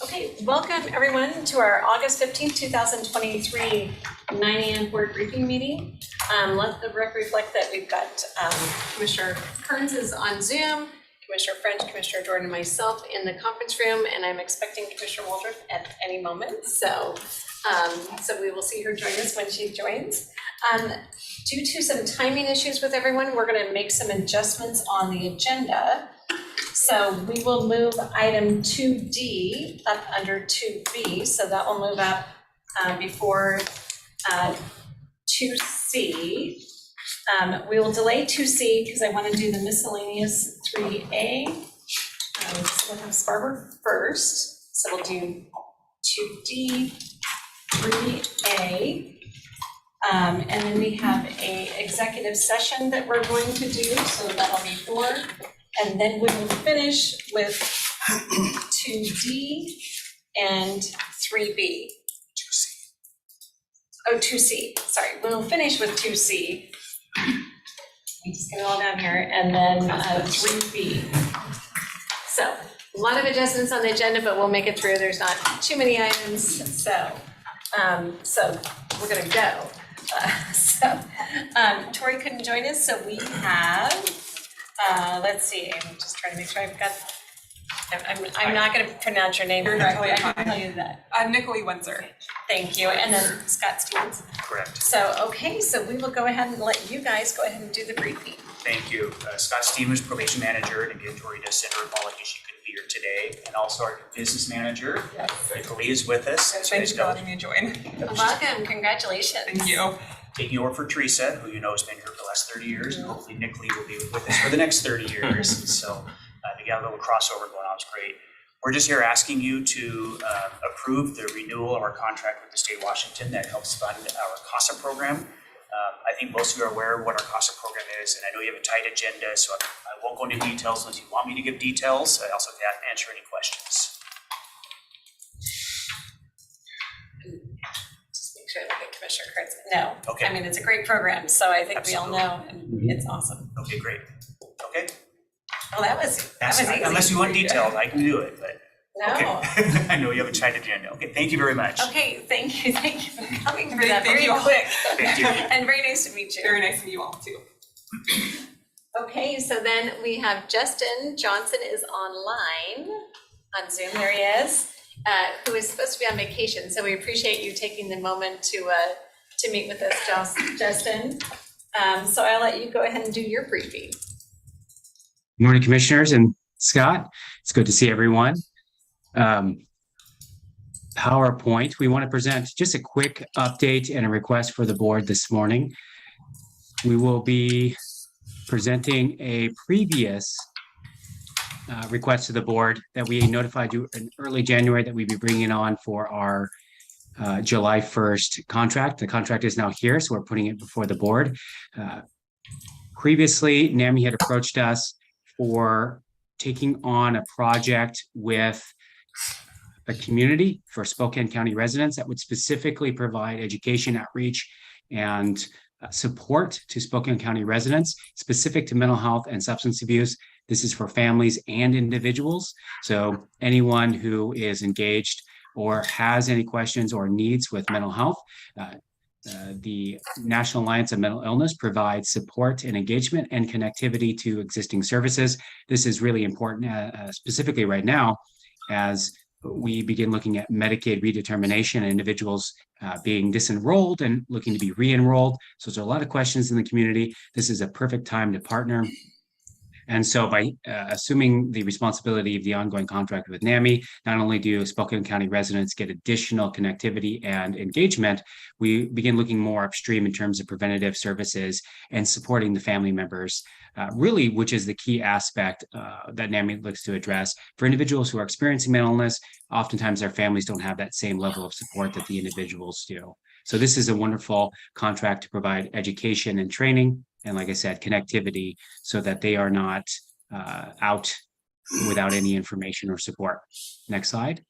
Okay, welcome everyone to our August 15th, 2023 9 a.m. board briefing meeting. Let the record reflect that we've got Commissioner Kearns is on Zoom, Commissioner French, Commissioner Jordan, and myself in the conference room, and I'm expecting Commissioner Waldrop at any moment. So we will see her join us when she joins. Due to some timing issues with everyone, we're going to make some adjustments on the agenda. So we will move item 2D up under 2B, so that will move up before 2C. We will delay 2C because I want to do the miscellaneous 3A. So we'll have Sparber first, so we'll do 2D, 3A. And then we have a executive session that we're going to do, so that'll be 4. And then we will finish with 2D and 3B. 2C. Oh, 2C, sorry. We'll finish with 2C. Let me just get it all down here. And then 3B. So a lot of adjustments on the agenda, but we'll make it through. There's not too many items. So we're going to go. Tori couldn't join us, so we have... let's see, I'm just trying to make sure I've got, I'm not going to pronounce your name correctly. I can tell you that. Nicole Windsor. Thank you. And then Scott Stevens. Correct. So, okay, so we will go ahead and let you guys go ahead and do the briefing. Thank you. Scott Stevens, probation manager, and again, Tori does send her apologies she couldn't be here today. And also our business manager, Nicole is with us. Yes, thanks for letting me join. Welcome, congratulations. Thank you. Taking over for Teresa, who you know has been here for the last 30 years, and hopefully Nick Lee will be with us for the next 30 years. So they got a little crossover going on, it's great. We're just here asking you to approve the renewal of our contract with the state of Washington that helps fund our CASA program. I think most of you are aware of what our CASA program is, and I know you have a tight agenda, so I won't go into details unless you want me to give details. I also can't answer any questions. Sure, look at Commissioner Kurtz. No, Okay. I mean, it's a great program, so I think Absolutely. we all know, and it's awesome. Okay, great. Okay. Well, that was easy. Unless you want details, I can do it, but. No. Okay. I know you have a tight agenda. Okay, thank you very much. Okay, thank you for coming for that Thank very you. quick. Thank you. And very nice to meet you. Very nice to meet you all too. Okay, so then we have Justin Johnson is online on Zoom. There he is, who is supposed to be on vacation. So we appreciate you taking the moment to meet with us, Justin. So I'll let you go ahead and do your briefing. Good morning, commissioners and Scott. It's good to see everyone. PowerPoint, we want to present just a quick update and a request for the board this morning. We will be presenting a previous request to the board that we notified you in early January that we'd be bringing on for our July 1st contract. The contract is now here, so we're putting it before the board. Previously, NAMI had approached us for taking on a project with a community for Spokane County residents that would specifically provide education outreach and support to Spokane County residents specific to mental health and substance abuse. This is for families and individuals. So anyone who is engaged or has any questions or needs with mental health, the National Alliance of Mental Illness provides support and engagement and connectivity to existing services. This is really important, specifically right now, as we begin looking at Medicaid redetermination and individuals being disenrolled and looking to be re-enrolled. So there's a lot of questions in the community. This is a perfect time to partner. And so by assuming the responsibility of the ongoing contract with NAMI, not only do Spokane County residents get additional connectivity and engagement, we begin looking more upstream in terms of preventative services and supporting the family members, really, which is the key aspect that NAMI looks to address. For individuals who are experiencing mental illness, oftentimes their families don't have that same level of support that the individuals do. So this is a wonderful contract to provide education and training, and like I said, connectivity, so that they are not out without any information or support. Next slide.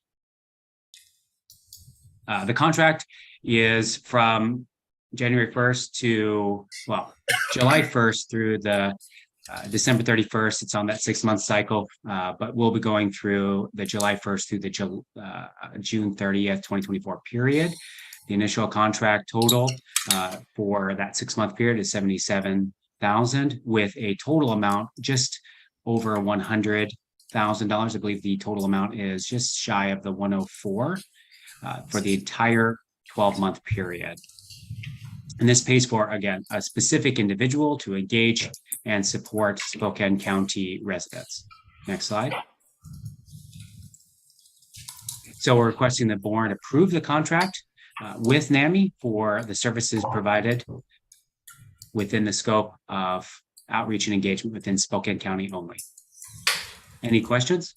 The contract is from January 1st to, well, July 1st through the December 31st, it's on that 6-month cycle, but we'll be going through the July 1st through the June 30th, 2024 period. The initial contract total for that 6-month period is $77,000 with a total amount just over $100,000. I believe the total amount is just shy of the 104 for the entire 12-month period. And this pays for, again, a specific individual to engage and support Spokane County residents. Next slide. So we're requesting the board approve the contract with NAMI for the services provided within the scope of outreach and engagement within Spokane County only. Any questions?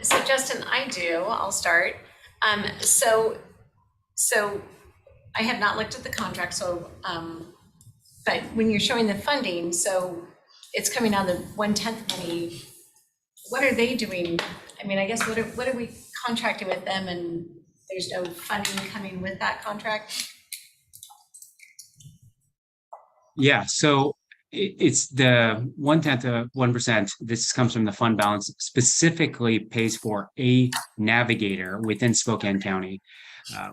So Justin, I'll start. So I have not looked at the contract, so, but when you're showing the funding, so it's coming out of the 1/10 money, what are they doing? I mean, I guess, what are we contracting with them, and there's no funding coming with that contract? Yeah, so it's the 1/10 of 1%. This comes from the fund balance, specifically pays for a navigator within Spokane County,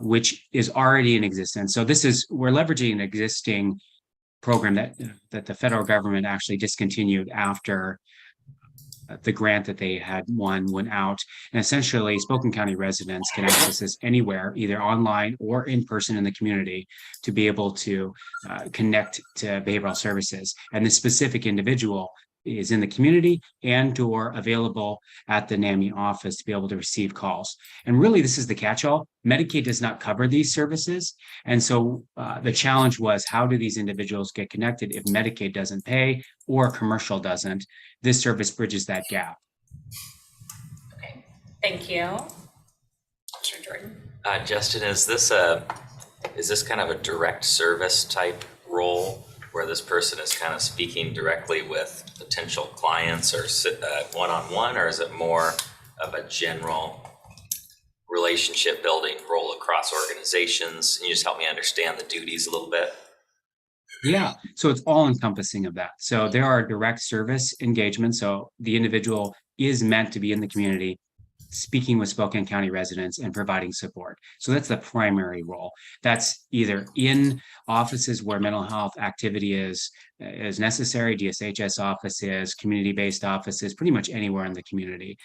which is already in existence. So we're leveraging an existing program that the federal government actually discontinued after the grant that they had went out. And essentially, Spokane County residents can access this anywhere, either online or in person in the community, to be able to connect to behavioral services. And this specific individual is in the community and/or available at the NAMI office to be able to receive calls. And really, this is the catch-all. Medicaid does not cover these services. And so the challenge was, how do these individuals get connected if Medicaid doesn't pay or commercial doesn't? This service bridges that gap. Okay, thank you. Mr. Jordan. Justin, is this kind of a direct service type role where this person is kind of speaking directly with potential clients or one-on-one, or is it more of a general relationship building role across organizations? Can you just help me understand the duties a little bit? Yeah, so it's all encompassing of that. So there are direct service engagements. So the individual is meant to be in the community, speaking with Spokane County residents and providing support. So that's the primary role. That's either in offices where mental health activity is necessary, DSHS offices, community-based offices, pretty much anywhere in the community.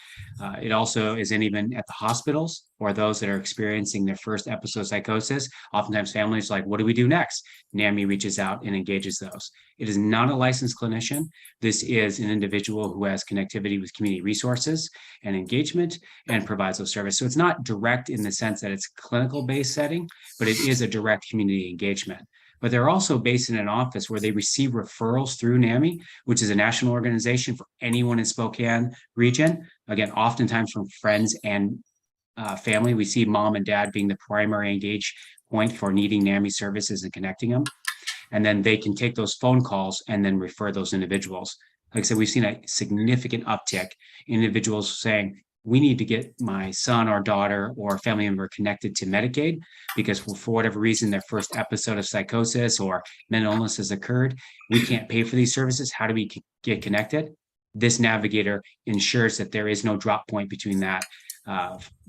It also is even at the hospitals or those that are experiencing their first episode of psychosis. Oftentimes families are like, what do we do next? NAMI reaches out and engages those. It is not a licensed clinician. This is an individual who has connectivity with community resources and engagement and provides those services. So it's not direct in the sense that it's clinical-based setting, but it is a direct community engagement. But they're also based in an office where they receive referrals through NAMI, which is a national organization for anyone in Spokane region. Again, oftentimes from friends and family. We see mom and dad being the primary engage point for needing NAMI services and connecting them. And then they can take those phone calls and then refer those individuals. Like I said, we've seen a significant uptick in individuals saying, we need to get my son or daughter or family member connected to Medicaid because for whatever reason, their first episode of psychosis or mental illness has occurred. We can't pay for these services. How do we get connected? This navigator ensures that there is no drop point between that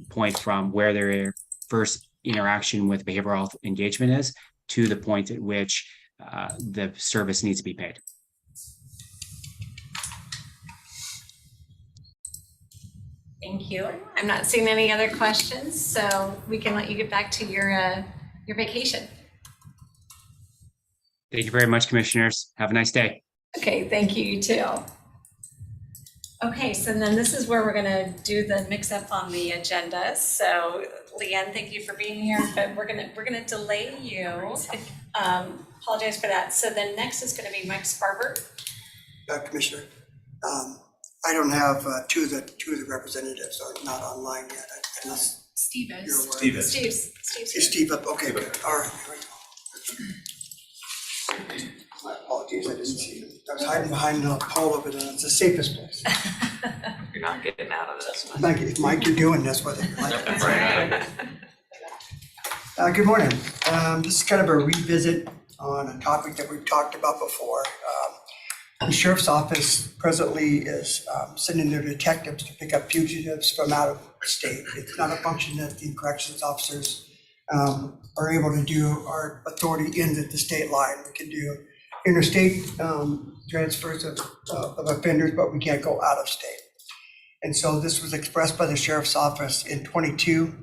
point from where their first interaction with behavioral health engagement is to the point at which the service needs to be paid. Thank you. I'm not seeing any other questions, so we can let you get back to your vacation. Thank you very much, commissioners. Have a nice day. Okay, thank you, you too. Okay, so then this is where we're gonna do the mix up on the agenda. So Leanne, thank you for being here, but we're gonna delay you. Apologize for that. So then next is gonna be Mike Sparber. Commissioner, I don't have two of the representatives are not online yet, unless Steve you're is. aware. Steve's Is Steve up? Okay, good. All right. My apologies, I didn't see him. I was hiding behind the pole over there. It's the safest place. You're not getting out of this. Thank you. If Mike, you're doing this, what they like. Right. Good morning. This is kind of a revisit on a topic that we've talked about before. The sheriff's office presently is sending their detectives to pick up fugitives from out of state. It's not a function that the corrections officers are able to do. Our authority ends at the state line. We can do interstate transfers of offenders, but we can't go out of state. And so this was expressed by the sheriff's office in '22.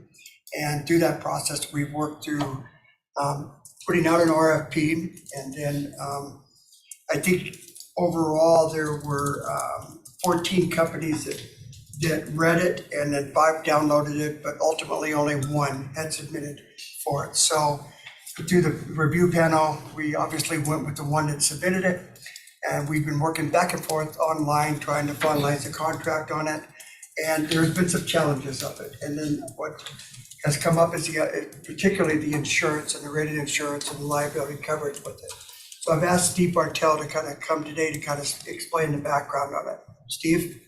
And through that process, we've worked through putting out an RFP. And then I think overall there were 14 companies that read it, and then 5 downloaded it, but ultimately only 1 had submitted for it. So through the review panel, we obviously went with the one that submitted it. And we've been working back and forth online, trying to finalize the contract on it. And there's been some challenges of it. And then what has come up is particularly the insurance and the rated insurance and the liability coverage with it. So I've asked Steve Bartell to kind of come today to kind of explain the background of it. Steve?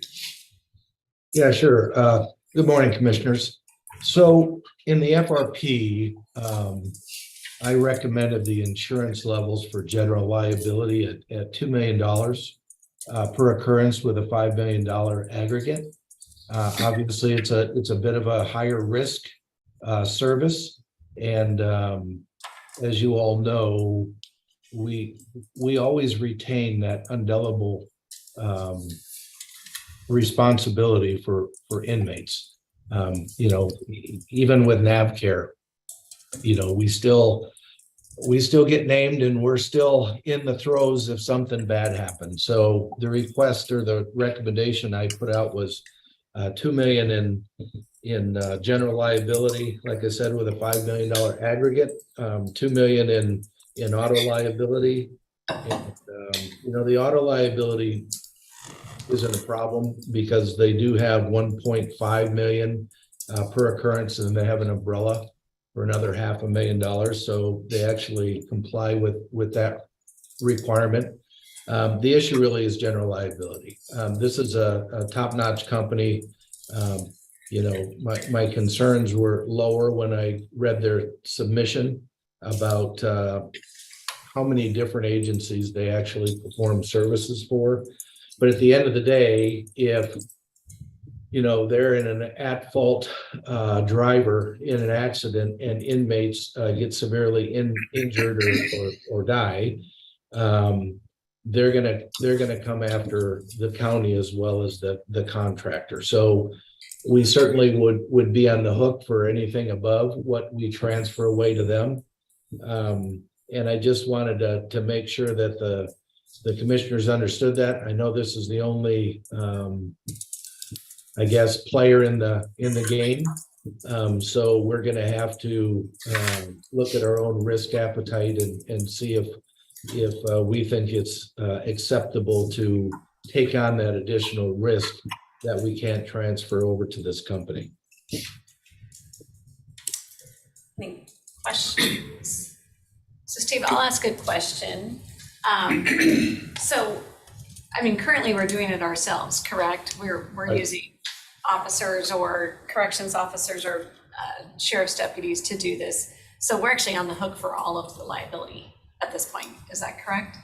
Yeah, sure. Good morning, commissioners. So in the FRP, I recommended the insurance levels for general liability at $2 million per occurrence with a $5 million aggregate. Obviously, it's a bit of a higher risk service, and as you all know, we always retain that indelible responsibility for inmates. Even with NavCare, we still get named, and we're still in the throes if something bad happens. So the request or the recommendation I put out was $2 million in general liability, like I said, with a $5 million aggregate, $2 million in auto liability. And, the auto liability isn't a problem because they do have 1.5 million per occurrence, and they have an umbrella for another $500,000. So they actually comply with that requirement. The issue really is general liability. This is a top-notch company. My concerns were lower when I read their submission about how many different agencies they actually perform services for. But at the end of the day, if they're in an at-fault driver in an accident and inmates get severely injured or die, they're gonna come after the county as well as the contractor. So we certainly would be on the hook for anything above what we transfer away to them. And I just wanted to make sure that the commissioners understood that. I know this is the only player in the game. So we're going to have to look at our own risk appetite and see if we think it's acceptable to take on that additional risk that we can't transfer over to this company. Any questions? So Steve, I'll ask a question. Currently we're doing it ourselves, correct? We're Right. using officers or corrections officers or sheriff's deputies to do this. So we're actually on the hook for all of the liability at this point. Is that correct?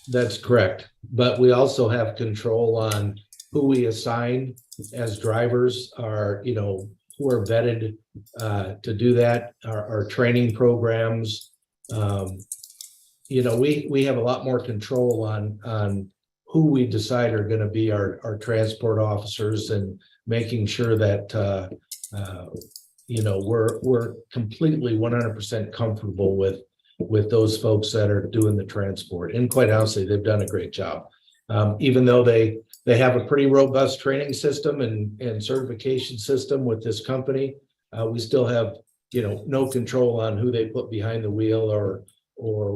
That's correct. But we also have control on who we assign as drivers, who are vetted to do that, our training programs. We have a lot more control on who we decide are going to be our transport officers, and making sure that we're completely 100% comfortable with those folks that are doing the transport. And quite honestly, they've done a great job. Even though they have a pretty robust training system and certification system with this company, we still have no control on who they put behind the wheel or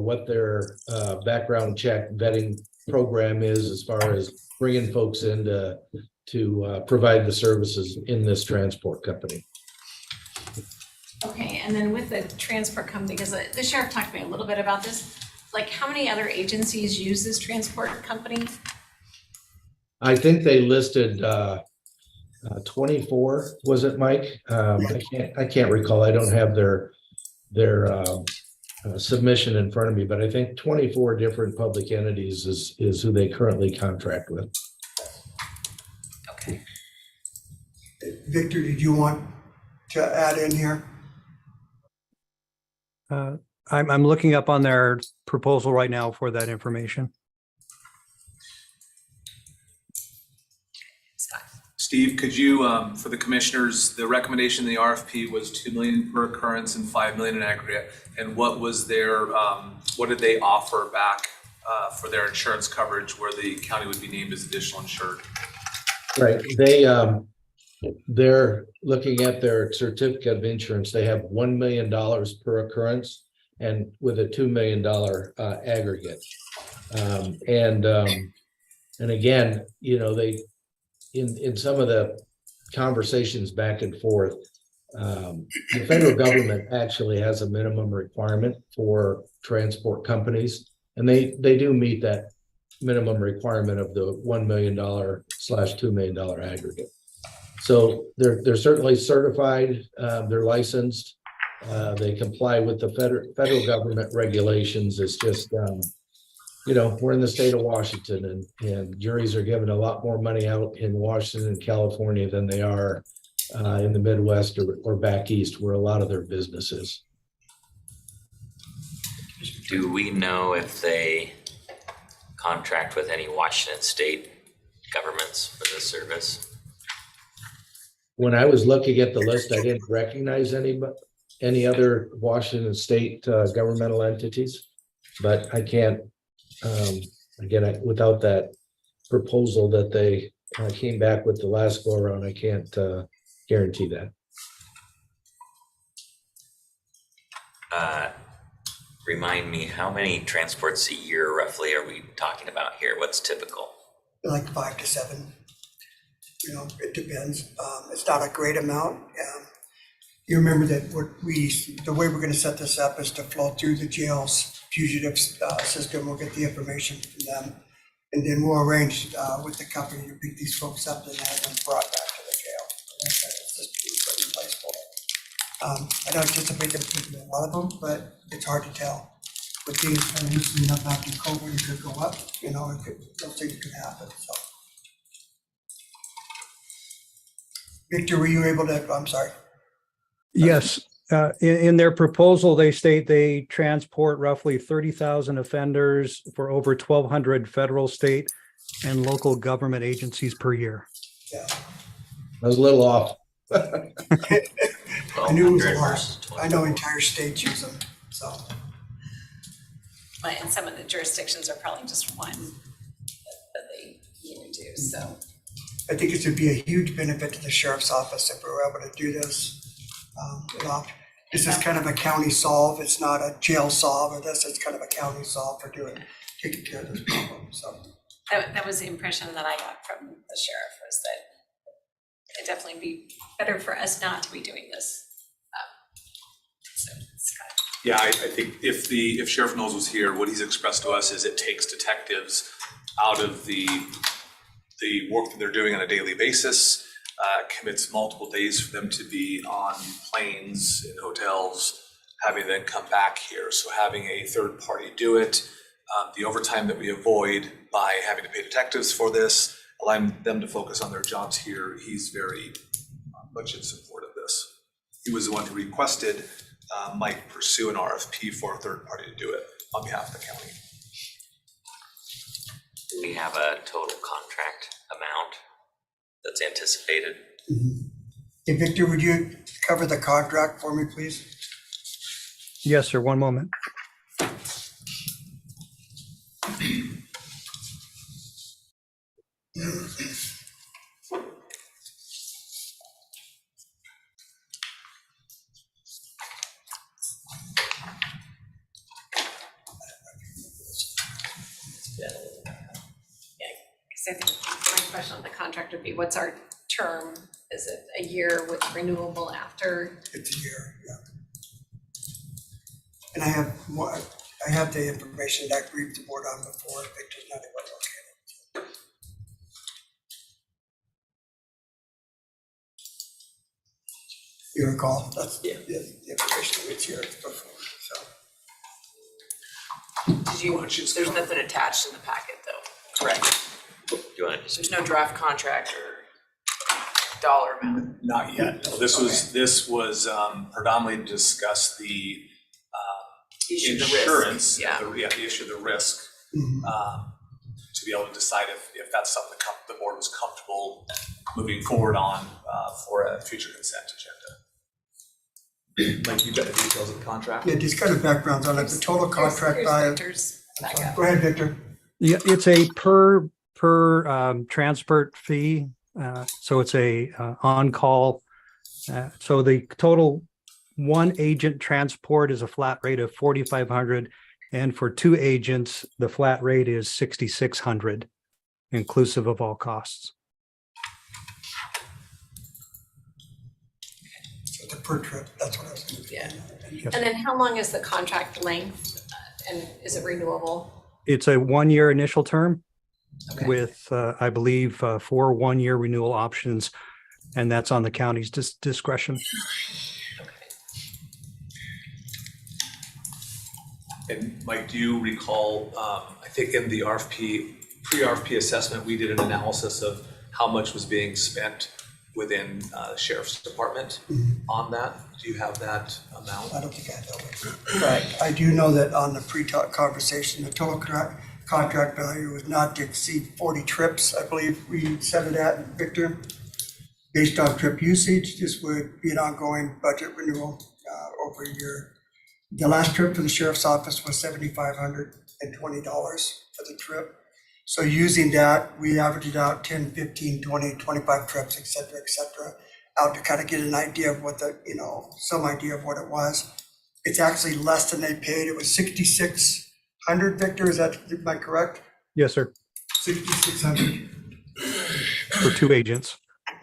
what their background check vetting program is as far as bringing folks in to provide the services in this transport company. Okay, and then with the transport company, because the sheriff talked to me a little bit about this, like how many other agencies use this transport company? I think they listed 24, was it, Mike? I can't recall. I don't have their submission in front of me, but I think 24 different public entities is who they currently contract with. Okay. Victor, did you want to add in here? I'm looking up on their proposal right now for that information. Scott. Steve, could you, for the commissioners, the recommendation in the RFP was 2 million per occurrence and 5 million in aggregate. And what was their, what did they offer back for their insurance coverage where the county would be named as additional insured? Right, they're looking at their certificate of insurance. They have $1 million per occurrence and with a $2 million aggregate. And again, you know, they, in some of the conversations back and forth, the federal government actually has a minimum requirement for transport companies, and they do meet that minimum requirement of the $1 million / $2 million aggregate. So they're certainly certified, they're licensed, they comply with the federal government regulations. It's just, you know, we're in the state of Washington, and juries are giving a lot more money out in Washington and California than they are in the Midwest or back east, where a lot of their business is. Do we know if they contract with any Washington state governments for this service? When I was looking at the list, I didn't recognize any other Washington state governmental entities, but I can't, again, without that proposal that they came back with the last go around, I can't guarantee that. Remind me, how many transports a year roughly are we talking about here? What's typical? Like 5 to 7. You know, it depends. It's not a great amount. You remember that the way we're going to set this up is to flow through the jail's fugitive system. We'll get the information from them, and then we'll arrange with the company to pick these folks up and have them brought back to the jail. That's the system we put in place for it. I don't anticipate them taking a lot of them, but it's hard to tell. With things loosening up after COVID, it could go up. You know, those things could happen. So, Victor, were you able to? I'm sorry. Yes, in their proposal, they state they transport roughly 30,000 offenders for over 1,200 federal, state, and local government agencies per year. Yeah. I was a little off. I knew it was a 1,200 lot. versus I know entire states use them, so. But and some of the jurisdictions are probably just one that they need to do, so. I think it would be a huge benefit to the sheriff's office if we were able to do this. This is kind of a county solve. It's not a jail solve or this, it's kind of a county solve for taking care of this problem, so. That was the impression that I got from the sheriff, was that it'd definitely be better for us not to be doing this. So, Scott. Yeah, I think if Sheriff Knowles was here, what he's expressed to us is it takes detectives out of the work that they're doing on a daily basis, commits multiple days for them to be on planes, in hotels, having them come back here. So having a third party do it, the overtime that we avoid by having to pay detectives for this, allowing them to focus on their jobs here, he's very much in support of this. He was the one who requested Mike pursue an RFP for a third party to do it on behalf of the county. Do we have a total contract amount that's anticipated? Hey, Victor, would you cover the contract for me, please? Yes, sir. One moment. Because I think my question on the contract would be, what's our term? Is it a year with renewable after? It's a year, yeah. And I have the information that I briefed the board on before, Victor's not able to look at it. You recall, that's the information that was here before, so. Did you, there's nothing attached in the packet though, correct? Do you wanna just, There's no draft contract or dollar amount. Not yet. No, this was predominantly to discuss the Issue the risk. insurance, Yeah. the issue of the risk, Mhm. to be able to decide if that's something the board was comfortable moving forward on for a future consent agenda. Like, you've got the details of the contract? Yeah, just kind of backgrounds on it, the total contract Here's value. Victor's backup. Go ahead, Victor. Yeah, it's a per transport fee. So it's a on-call. So the total one agent transport is a flat rate of 4,500. And for two agents, the flat rate is 6,600, inclusive of all costs. So it's a per trip, that's what I was gonna. Yeah. And then how long is the contract length and is it renewable? It's a 1-year initial term Okay. with, I believe, 4 1-year renewal options. And that's on the county's discretion. And Mike, do you recall, I think in the pre-RFP assessment, we did an analysis of how much was being spent within the sheriff's department on that? Do you have that amount? I don't think I know it. But I do know that on the pre-talk conversation, the total contract value was not to exceed 40 trips, I believe we set it at, Victor. Based on trip usage, this would be an ongoing budget renewal over a year. The last trip for the sheriff's office was $7,520 for the trip. So using that, we averaged out 10, 15, 20, 25 trips, et cetera, out to kind of get an idea of what the, some idea of what it was. It's actually less than they paid. It was 6,600, Victor, am I correct? Yes, sir. 6,600 For two agents.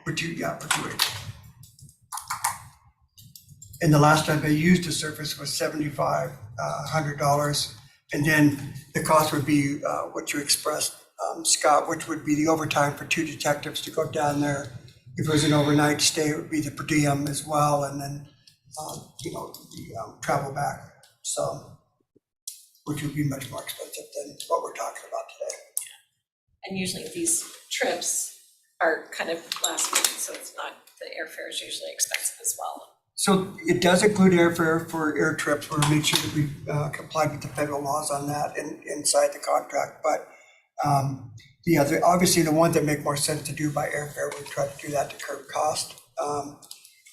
for two agents. And the last time they used the service was $7,500. And then the cost would be what you expressed, Scott, which would be the overtime for two detectives to go down there. If it was an overnight stay, it would be the per diem as well, and then, the travel back. So, which would be much more expensive than what we're talking about today. And usually these trips are kind of last minute, so it's not, the airfare is usually expensive as well. So it does include airfare for air trips. We'll make sure that we complied with the federal laws on that inside the contract. But obviously the ones that make more sense to do by airfare, we try to do that to curb cost.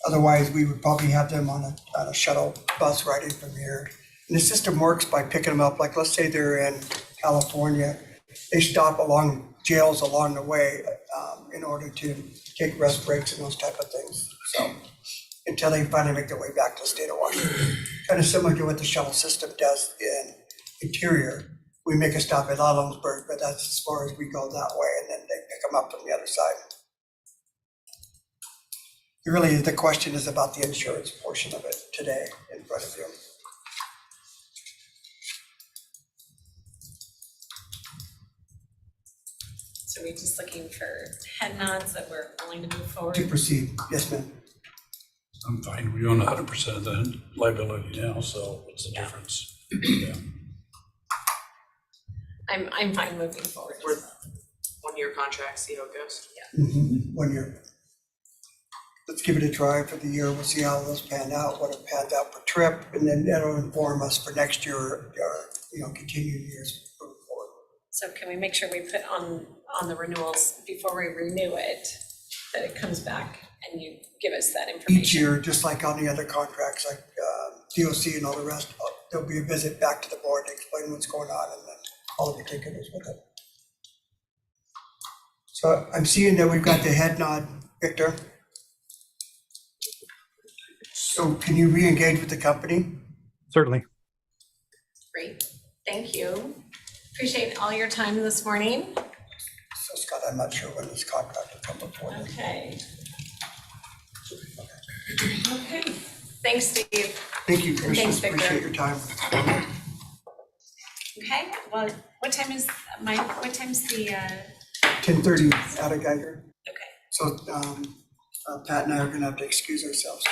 Otherwise, we would probably have them on a shuttle bus right in from here. And the system works by picking them up. Like, let's say they're in California, they stop along jails along the way in order to take rest breaks and those type of things. So until they finally make their way back to the state of Washington. Kind of similar to what the shuttle system does in Interior. We make a stop at Alonsburg, but that's as far as we go that way, and then they pick them up from the other side. Really, the question is about the insurance portion of it today in front of you. So we're just looking for head nods that we're willing to move forward. To proceed, yes, ma'am. I'm fine, we own 100% of the liability now, so what's the difference? Yeah. I'm fine moving forward. With 1-year contract, see how it goes. 1 year. Let's give it a try for the year. We'll see how those pan out, what it pans out per trip, and then that'll inform us for next year or continued years moving forward. So can we make sure we put on the renewals before we renew it, that it comes back and you give us that information? Each year, just like on the other contracts, like DOC and all the rest, there'll be a visit back to the board to explain what's going on and then all the particulars with it. So I'm seeing that we've got the head nod, Victor. So can you re-engage with the company? Certainly. Great, thank you. Appreciate all your time this morning. So Scott, I'm not sure when this contract will come before. Okay. Okay, thanks, Steve. Thank you, Thanks, Commissioners, Victor. appreciate your time. Okay, well, what time's the 10:30 out of Geiger. okay, So Pat and I are gonna have to excuse ourselves.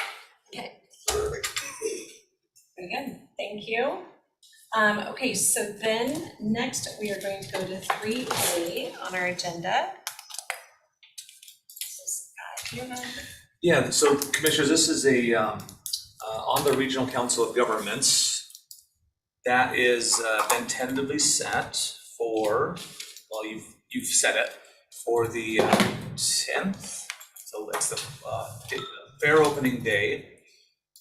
okay. Very good, thank you. Okay, so then next we are going to go to 3A on our agenda. So Scott, do you have a- Yeah, so commissioners, this is on the Regional Council of Governments. That is been tentatively set for, well, you've set it for the 10th. So it's the fair opening day.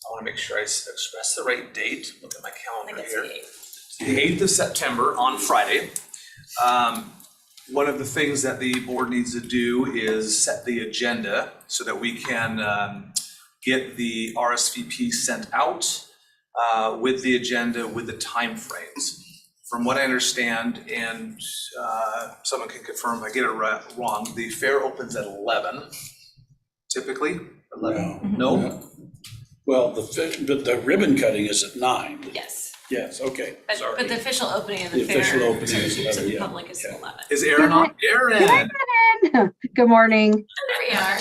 I want to make sure I express the right date. Look at my I calendar think it's here. the 8th. The 8th of September on Friday. One of the things that the board needs to do is set the agenda so that we can get the RSVP sent out with the agenda, with the timeframes. From what I understand, and someone can confirm if I get it wrong, the fair opens at 11, typically. 11? No? Well, but the ribbon cutting is at 9. Yes, Yes, okay, but sorry. the official opening of the The fair official opening is to 11, the yeah, public is yeah. 11. Is Aaron on? Aaron! Good morning. There we are.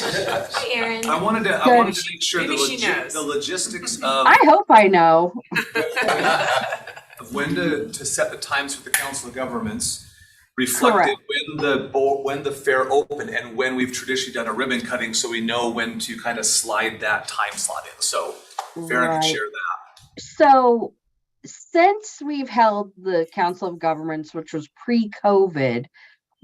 Hi, Erin. I wanted to make sure Maybe she knows. the logistics of I hope I know. of when to set the times for the Council of Governments reflected when the fair opened and when we've traditionally done a ribbon cutting, so we know when to kind of slide that time slot in. So Farron can Right. share that. So since we've held the Council of Governments, which was pre-COVID,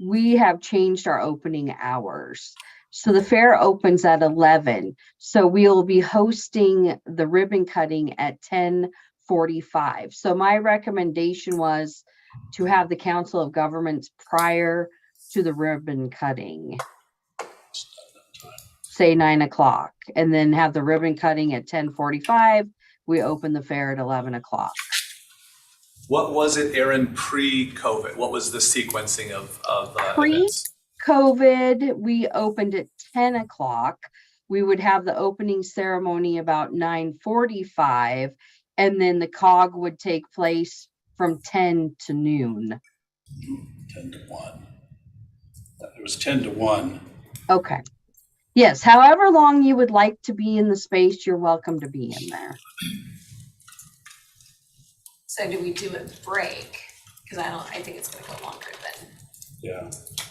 we have changed our opening hours. So the fair opens at 11. So we'll be hosting the ribbon cutting at 10:45. So my recommendation was to have the Council of Governments prior to the ribbon cutting. Say 9 o'clock, and then have the ribbon cutting at 10:45. We open the fair at 11 o'clock. What was it, Aaron, pre-COVID? What was the sequencing of events? COVID, we opened at 10 o'clock. We would have the opening ceremony about 9:45, and then the COG would take place from 10 to noon. 10 to 1. It was 10 to 1. Okay. Yes, however long you would like to be in the space, you're welcome to be in there. So do we do a break? Because I think it's gonna go longer than Yeah.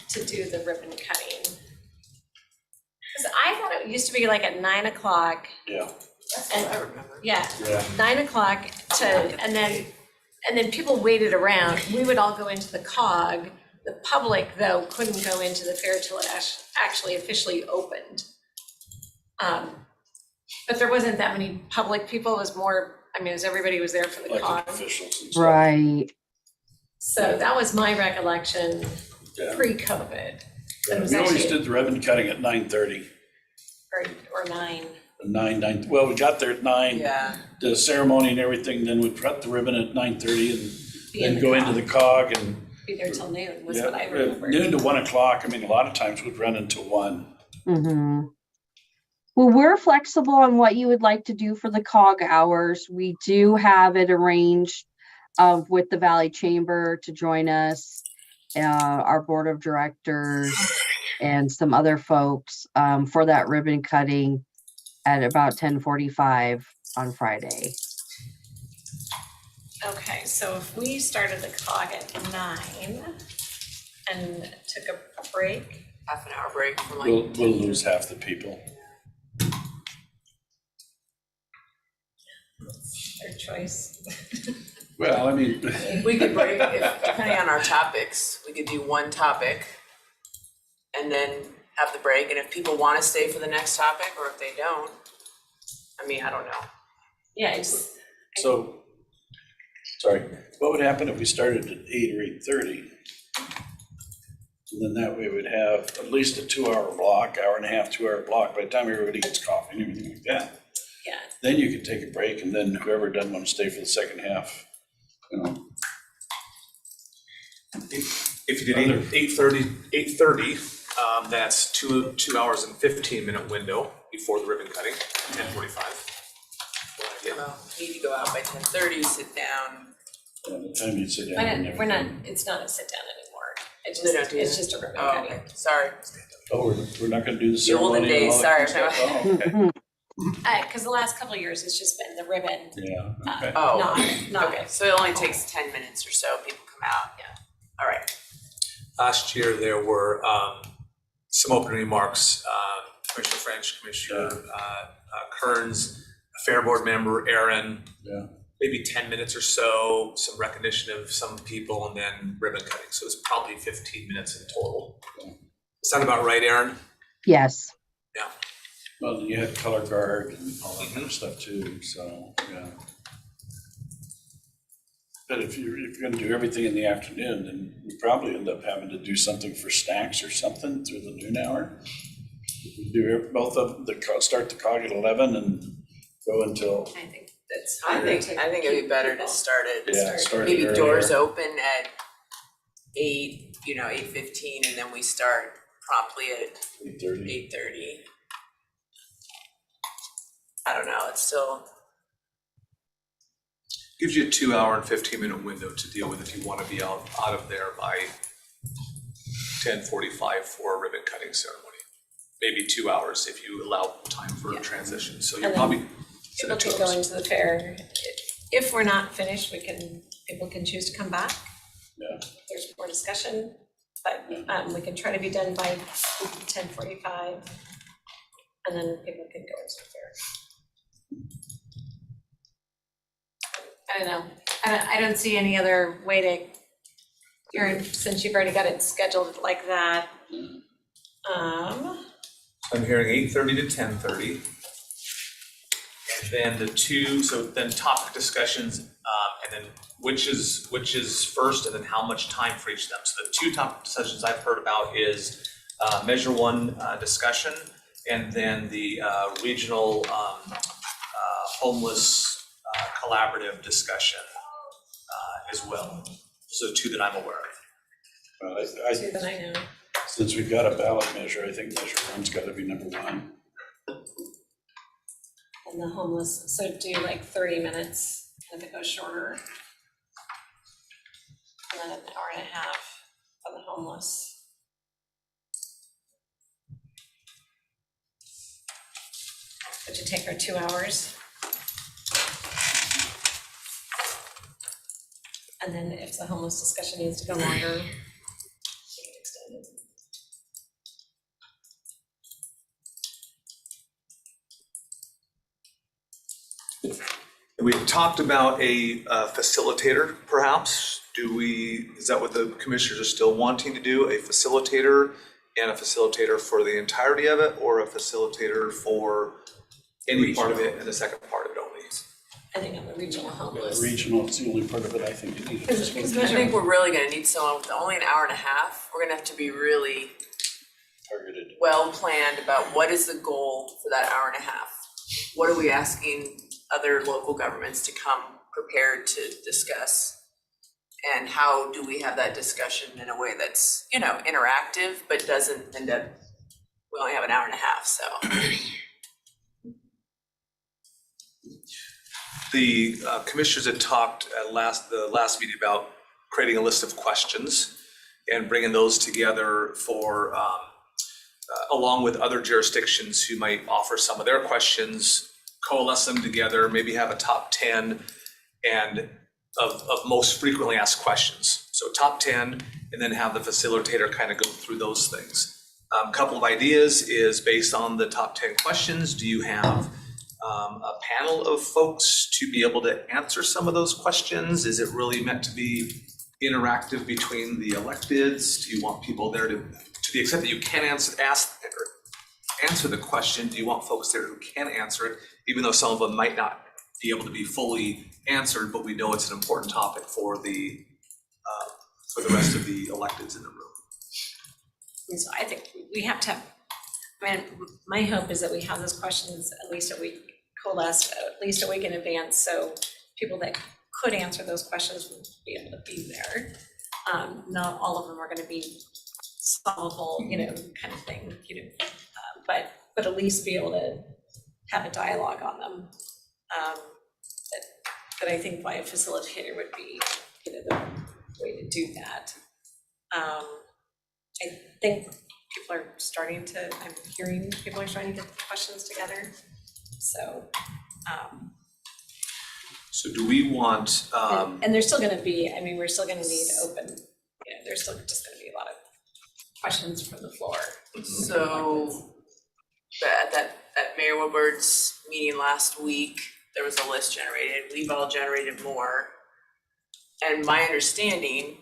to do the ribbon cutting. Because I thought it used to be like at 9 o'clock. Yeah. That's what I remember. Yeah, Yeah. 9 o'clock and then people waited around. We would all go into the COG. The public, though, couldn't go into the fair till it actually officially opened. But there wasn't that many public people. It was more, as everybody was there for the Like COG. officials and stuff. Right. So that was my recollection Yeah. pre-COVID. But it was We always actually, did the ribbon cutting at 9:30. or 9. 9, well, we got there at 9. Yeah. The ceremony and everything, then we'd cut the ribbon at 9:30 and Be in then the go into COG. the COG and. Be there till noon was Yeah, what I remember. noon to 1 o'clock. A lot of times we'd run into 1. Mm-hmm. Well, we're flexible on what you would like to do for the COG hours. We do have it arranged with the Valley Chamber to join us, our board of directors, and some other folks for that ribbon cutting at about 10:45 on Friday. Okay, so if we started the COG at 9 and took a break, Half an hour break from like. We'll lose half the people. their choice. Well, We could break, depending on our topics, we could do one topic and then have the break, and if people wanna stay for the next topic, or if they don't, I don't know. Yeah, it's, so, sorry, what would happen if we started at 8 or 8:30? And then that way we'd have at least a 2-hour block, hour and a half, 2-hour block, by the time everybody gets coffee and everything like that. yeah. Then you could take a break, and then whoever doesn't want to stay for the second half, If you did 8:30, that's 2 hours and 15-minute window before the ribbon cutting, 10:45. Well, you need to go out by 10:30, sit down. by the time you sit down and We're not, everything. it's not a sit down anymore. They don't do It's that? just a ribbon Oh, cutting. okay, sorry. Oh, we're not gonna do the The olden ceremony and all days, that sorry. good stuff? Oh, okay. Cause the last couple of years, it's just been the ribbon, Yeah, okay. Oh, not. okay, so it only takes 10 minutes or so, people come out. Yeah. All right. Last year, there were some opening remarks, Commissioner French, Commissioner Kearns, a Fair Board member, Aaron. Yeah. Maybe 10 minutes or so, some recognition of some people, and then ribbon cutting. So it's probably 15 minutes in total. Sound about right, Aaron? Yes. Yeah. Well, you had color guard and all that kind of stuff too, so, yeah. But if you're gonna do everything in the afternoon, then we probably end up having to do something for snacks or something through the noon hour. Do both of them, start the COG at 11 and go until, I think that's. I harder think it'd be better to start it. yeah, start Maybe earlier. doors open at 8, 8:15, and then we start promptly at 8:30. 8:30. I don't know, it's still, Gives you a 2-hour and 15-minute window to deal with if you want to be out of there by 10:45 for a ribbon cutting ceremony. Maybe 2 hours if you allow time for a transition, so you're And then probably. People can go into the fair. If we're not finished, people can choose to come back. Yeah. There's more discussion, but we can try to be done by 10:45. And then people can go into the fair. I don't know. I don't see any other way to, Aaron, since you've already got it scheduled like that. I'm hearing 8:30 to 10:30. And then then topic discussions, and then which is first, and then how much time for each of them. So the 2 topic discussions I've heard about is Measure 1 discussion, and then the regional homeless collaborative discussion as well. So 2 that I'm aware of. Well, Two that I know. since we've got a ballot measure, I think measure 1's gotta be number 1. And the homeless, so do like 30 minutes, if it goes shorter. And then an hour and a half for the homeless. Would you take her 2 hours? And then if the homeless discussion needs to go longer, we can extend it. We talked about a facilitator, perhaps. Is that what the commissioners are still wanting to do? A facilitator and a facilitator for the entirety of it, or a facilitator for any part of it and the second part of it only? I think I'm a regional homeless. Regional, it's the only part of it I think you need. Because I think we're really gonna need someone with only an hour and a half. We're gonna have to be really Targeted. well planned about what is the goal for that hour and a half. What are we asking other local governments to come prepared to discuss? And how do we have that discussion in a way that's, interactive, but doesn't end up, we only have an hour and a half, so. The commissioners had talked at the last meeting about creating a list of questions and bringing those together for, along with other jurisdictions who might offer some of their questions, coalesce them together, maybe have a top 10 and of most frequently asked questions. So top 10, and then have the facilitator kind of go through those things. A couple of ideas is based on the top 10 questions. Do you have a panel of folks to be able to answer some of those questions? Is it really meant to be interactive between the electeds? Do you want people there to the extent that you can answer the question, do you want folks there who can answer it, even though some of them might not be able to be fully answered, but we know it's an important topic for the rest of the electeds in the room? And so I think we have to have, my hope is that we have those questions at least a week coalesced, at least a week in advance, so people that could answer those questions will be able to be there. Not all of them are gonna be solvable, kind of thing, but at least be able to have a dialogue on them. That I think by a facilitator would be, the way to do that. I think I'm hearing people are starting to get the questions together. So, So do we want, and there's still gonna be, I mean, we're still gonna need open, you know, there's still just gonna be a lot of questions from the floor. So, at Mayor Woodward's meeting last week, there was a list generated, we've all generated more. And my understanding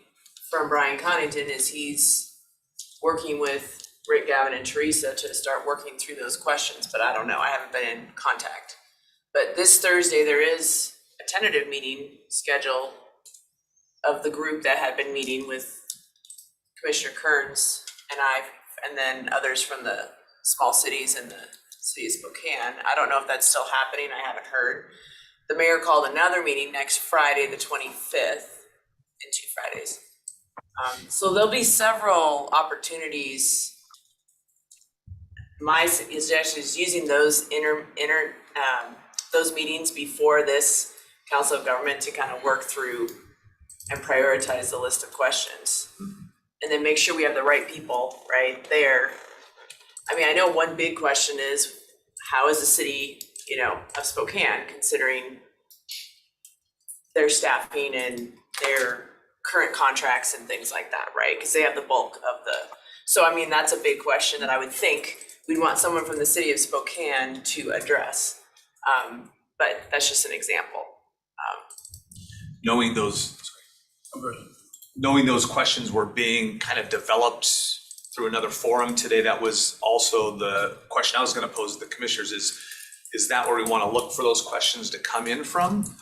from Brian Connington is he's working with Rick, Gavin, and Teresa to start working through those questions, but I don't know, I haven't been in contact. But this Thursday, there is a tentative meeting scheduled of the group that had been meeting with Commissioner Kearns and I, and then others from the small cities in the city of Spokane. I don't know if that's still happening, I haven't heard. The mayor called another meeting next Friday, the 25th, in 2 Fridays. So there'll be several opportunities. My suggestion is using those those meetings before this Council of Government to kind of work through and prioritize the list of questions. And then make sure we have the right people right there. I mean, I know one big question is, how is the city, you know, of Spokane considering their staffing and their current contracts and things like that, right? Because they have the bulk of the, so I mean, that's a big question that I would think we'd want someone from the city of Spokane to address. But that's just an example. knowing those questions were being kind of developed through another forum today, that was also the question I was going to pose to the commissioners is that where we want to look for those questions to come in from?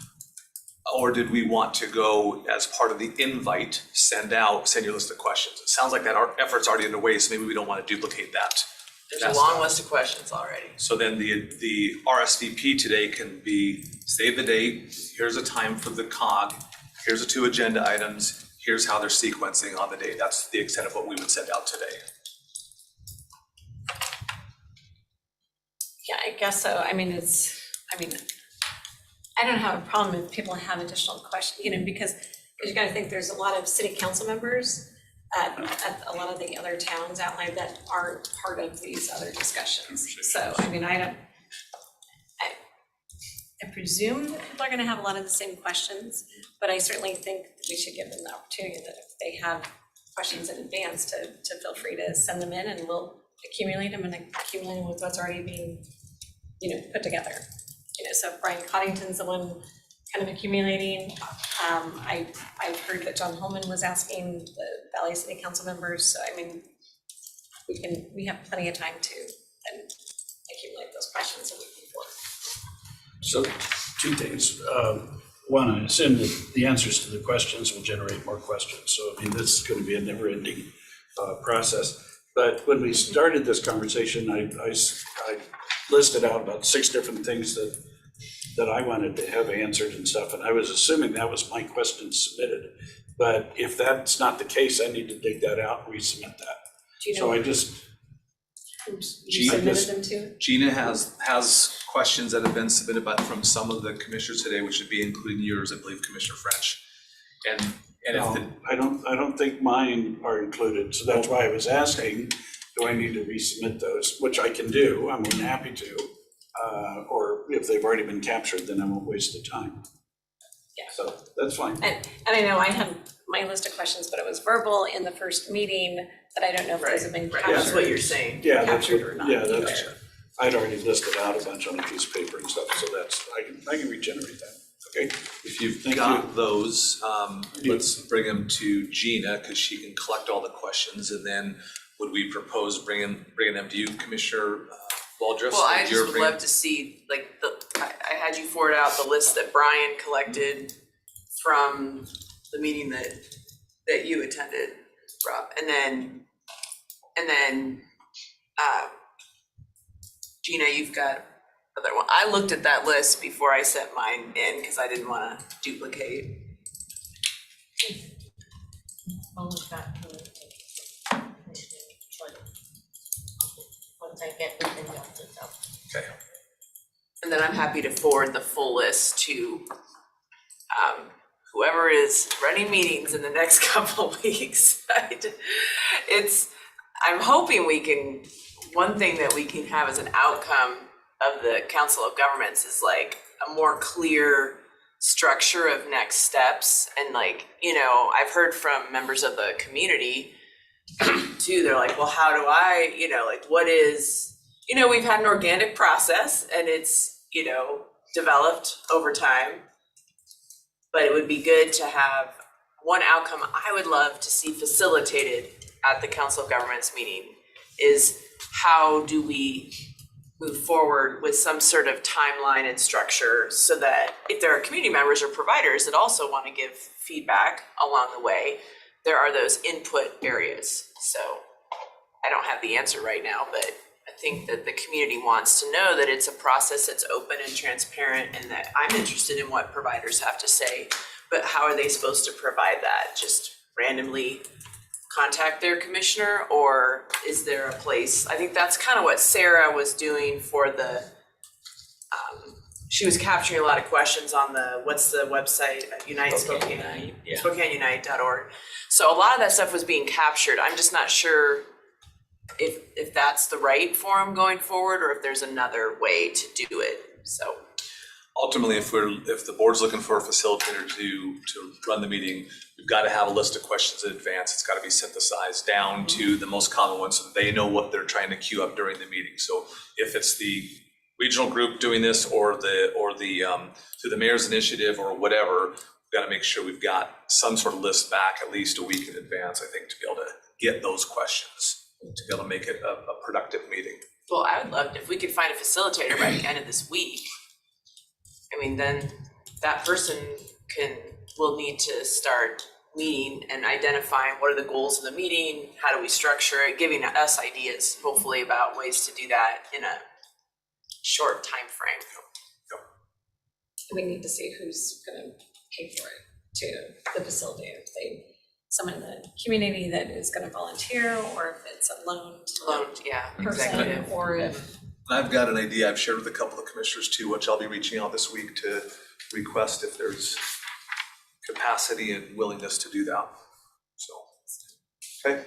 Or did we want to go as part of the invite, send your list of questions? It sounds like that our effort's already underway, so maybe we don't want to duplicate that. There's a long list of questions already. So then the RSVP today can be, save the date, here's a time for the COG, here's the 2 agenda items, here's how they're sequencing on the day. That's the extent of what we would send out today. Yeah, I guess so. I mean, I don't have a problem if people have additional questions, you know, because you gotta think there's a lot of city council members at a lot of the other towns outlined that aren't part of these other discussions. So, I mean, I presume that people are gonna have a lot of the same questions, but I certainly think we should give them the opportunity that if they have questions in advance to feel free to send them in, and we'll accumulate them with what's already being, you know, put together. You know, so Brian Coddington's the one kind of accumulating. I've heard that John Holman was asking the Valley City Council members, so I mean, we have plenty of time to then accumulate those questions and we can forward. So 2 things. One, I assume that the answers to the questions will generate more questions. So I mean, this is going to be a never-ending process. But when we started this conversation, I listed out about 6 different things that I wanted to have answered and stuff, and I was assuming that was my question submitted. But if that's not the case, I need to dig that out and resubmit that. Do you know So I who just, you submitted them to? Gina has questions that have been submitted from some of the commissioners today, which would be including yours, I believe, Commissioner French. And if the, I don't think mine are included, so that's why I was asking, do I need to resubmit those, which I can do, I'm more than happy to. Or if they've already been captured, then I won't waste the time. Yeah. So that's fine. And I know I had my list of questions, but it was verbal in the first meeting, but I don't know if those have been Right, captured. that's what you're saying. Yeah, that's Captured what, or not yeah, either. that's, I'd already listed out a bunch on a piece of paper and stuff, so that's, I can regenerate that, okay? if you've Thank got those, let's bring them to Gina, because she can collect all the questions, and then would we propose bringing them to you, Commissioner Waldrop? Well, I just would love to see, like, I had you forward out the list that Brian collected from the meeting that you attended, Rob, and then Gina, you've got other one. I looked at that list before I sent mine in, because I didn't wanna duplicate. Once I get the thing else up. Okay. And then I'm happy to forward the full list to whoever is running meetings in the next couple of weeks. I'm hoping we can, one thing that we can have as an outcome of the Council of Governments is like a more clear structure of next steps. And like, you know, I've heard from members of the community too, they're like, well, how do I, you know, like what is, you know, we've had an organic process and it's, you know, developed over time. But it would be good to have one outcome I would love to see facilitated at the Council of Governments meeting is how do we move forward with some sort of timeline and structure so that if there are community members or providers that also want to give feedback along the way, there are those input areas. So I don't have the answer right now, but I think that the community wants to know that it's a process that's open and transparent and that I'm interested in what providers have to say, but how are they supposed to provide that? Just randomly contact their commissioner, or is there a place? I think that's kind of what Sarah was doing for the, she was capturing a lot of questions on the, what's the website, Unite Spokane, Yeah. SpokaneUnite.org. So a lot of that stuff was being captured. I'm just not sure if that's the right forum going forward or if there's another way to do it, so. Ultimately, if the board's looking for a facilitator to run the meeting, we've got to have a list of questions in advance. It's got to be synthesized down to the most common ones so that they know what they're trying to queue up during the meeting. So if it's the regional group doing this or the through the mayor's initiative or whatever, we've got to make sure we've got some sort of list back at least a week in advance, I think, to be able to get those questions, to be able to make it a productive meeting. Well, I would love, if we could find a facilitator by the end of this week, I mean, then that person will need to start meeting and identifying what are the goals of the meeting, how do we structure it, giving us ideas, hopefully, about ways to do that in a short time frame. We need to see who's gonna pay for it to the facility, if someone in the community that is gonna volunteer, or if it's a loaned Yeah, person, executive. or if, I've got an idea I've shared with a couple of commissioners too, which I'll be reaching out this week to request if there's capacity and willingness to do that. So, okay,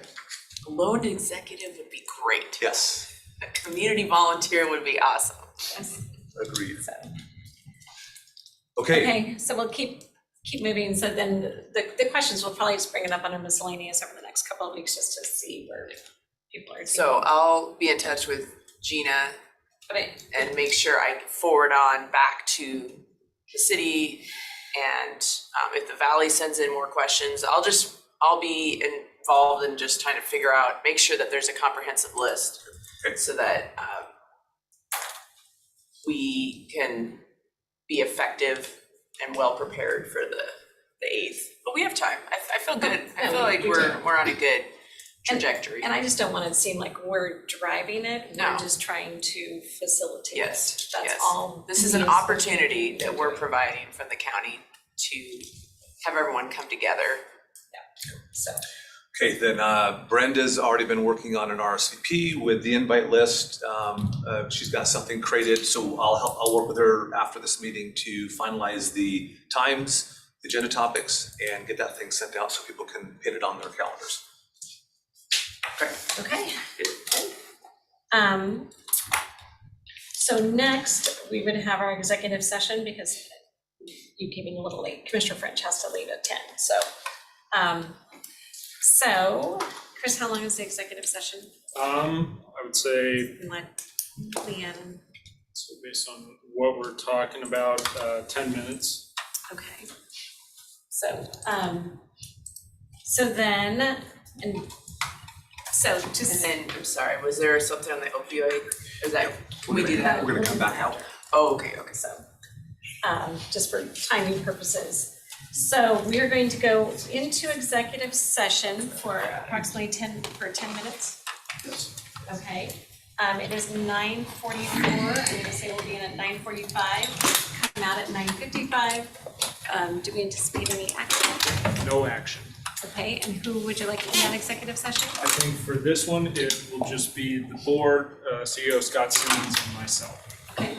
Loaned executive would be great. yes, A community volunteer would be awesome. yes, agreed. so. Okay, So we'll keep moving, so then the questions, we'll probably just bring it up under miscellaneous over the next couple of weeks, just to see where people are. So I'll be in touch with Gina Okay, and make sure I forward on back to the city. And if the valley sends in more questions, I'll be involved in just trying to figure out, make sure that there's a comprehensive list. Okay. So that we can be effective and well prepared for the 8th. But we have time. I feel good. I feel like we're on a good trajectory. and I just don't want it to seem like we're driving it, No. we're just trying to facilitate it. Yes, That's yes. all. This is an we as- opportunity that we're providing from the county to have everyone come together. So, okay, then Brenda's already been working on an RSVP with the invite list. She's got something created, so I'll work with her after this meeting to finalize the times, the agenda topics, and get that thing sent out so people can pin it on their calendars. okay. So next, we would have our executive session, because you came in a little late. Commissioner French has to leave at 10, so. So, Chris, how long is the executive session? I would say, And let Leanne, so based on what we're talking about, 10 minutes. okay. So then, and so And just, then, I'm sorry, was there something on the opioid? Is that, can we do that? We're gonna come back out. Oh, okay. so, just for timing purposes. So we are going to go into executive session for approximately 10 minutes. Okay, it is 9:44, I'm gonna say we'll be in at 9:45, come out at 9:55. Do we anticipate any action? No action. Okay, and who would you like in that executive session? I think for this one, it will just be the board, CEO Scott Simmons and myself. Okay,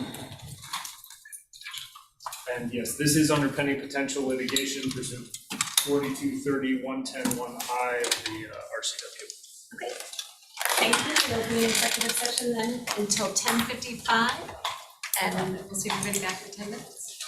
And yes, this is under pending potential litigation pursuant 4230-110-1I of the RCW. okay. Thank you, we'll be in executive session then until 10:55. And we'll see everybody back in 10 minutes.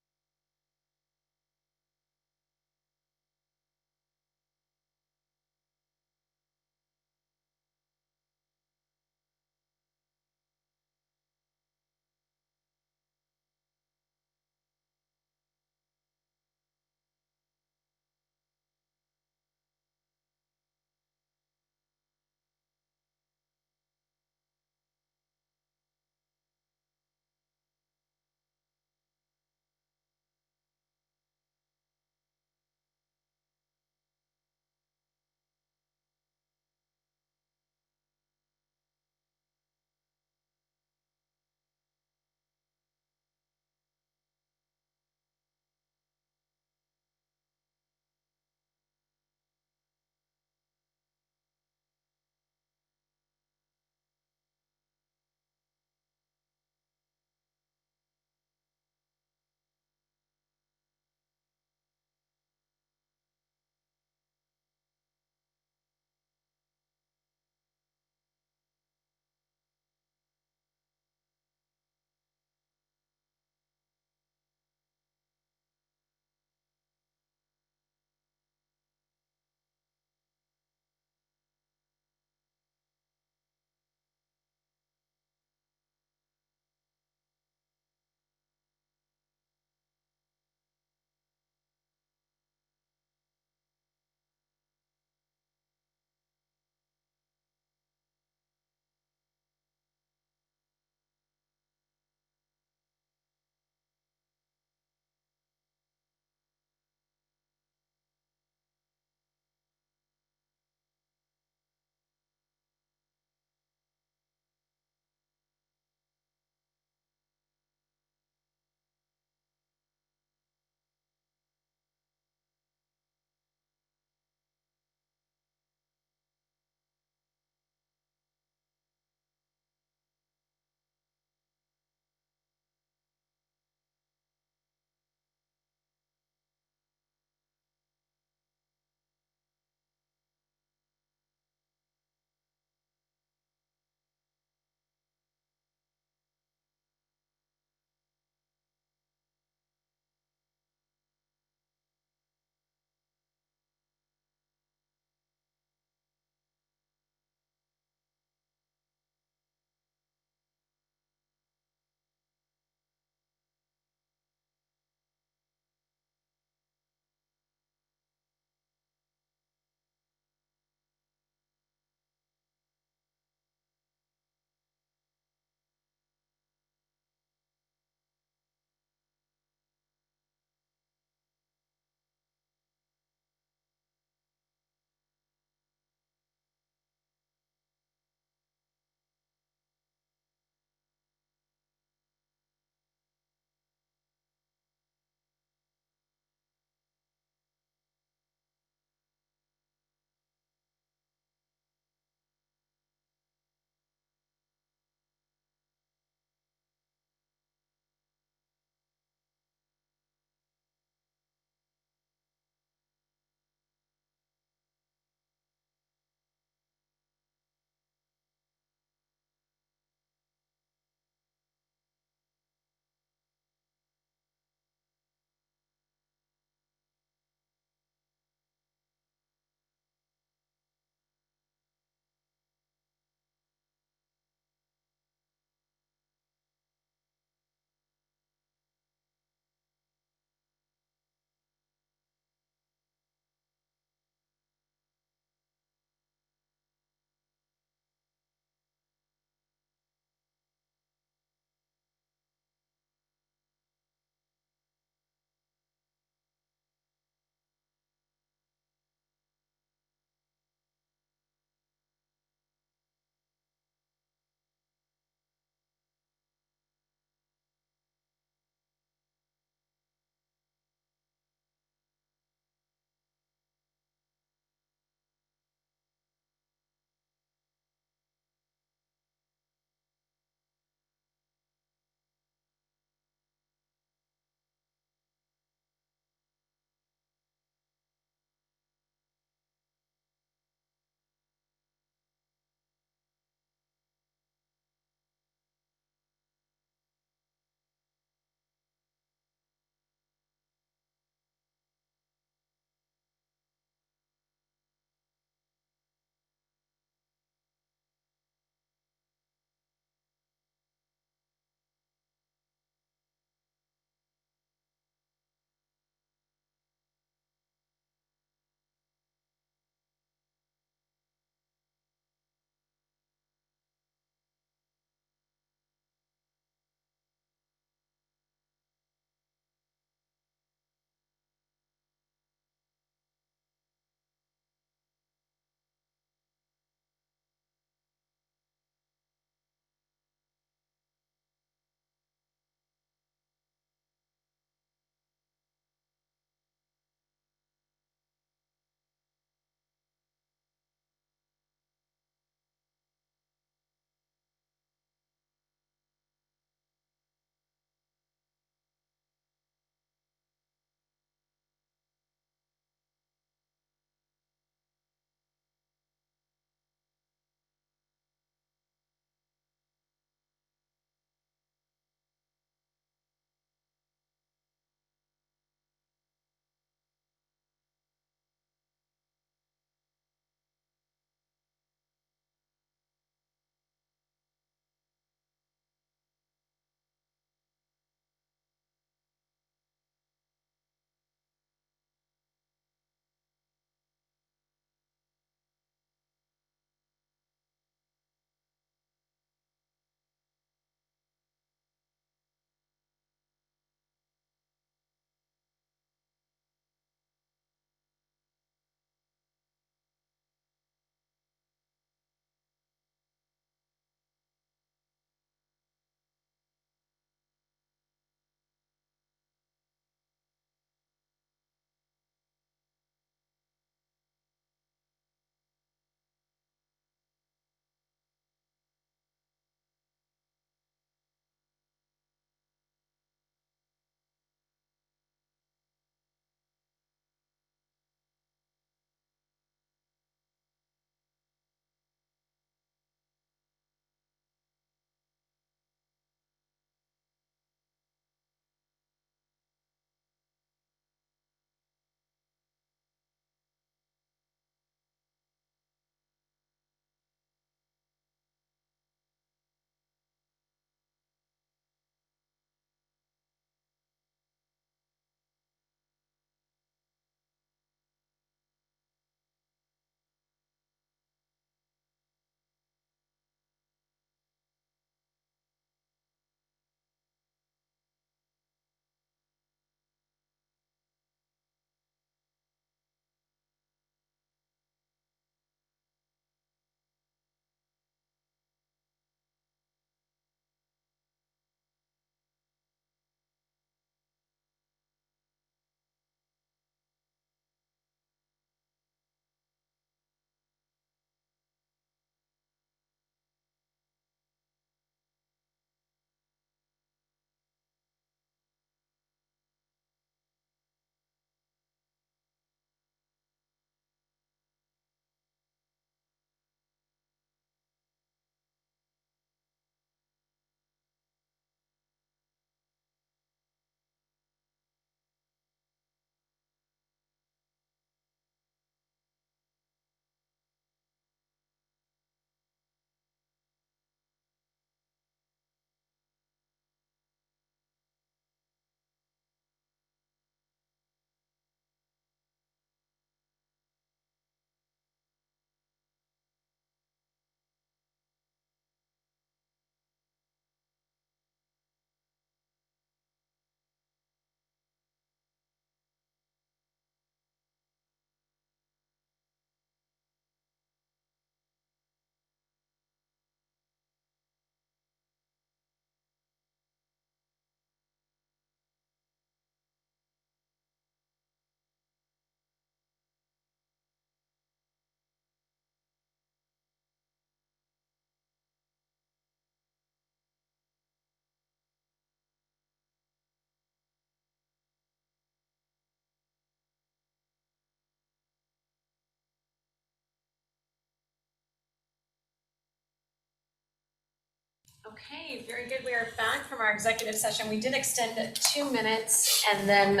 Okay, very good. We are back from our executive session. We did extend it 2 minutes and then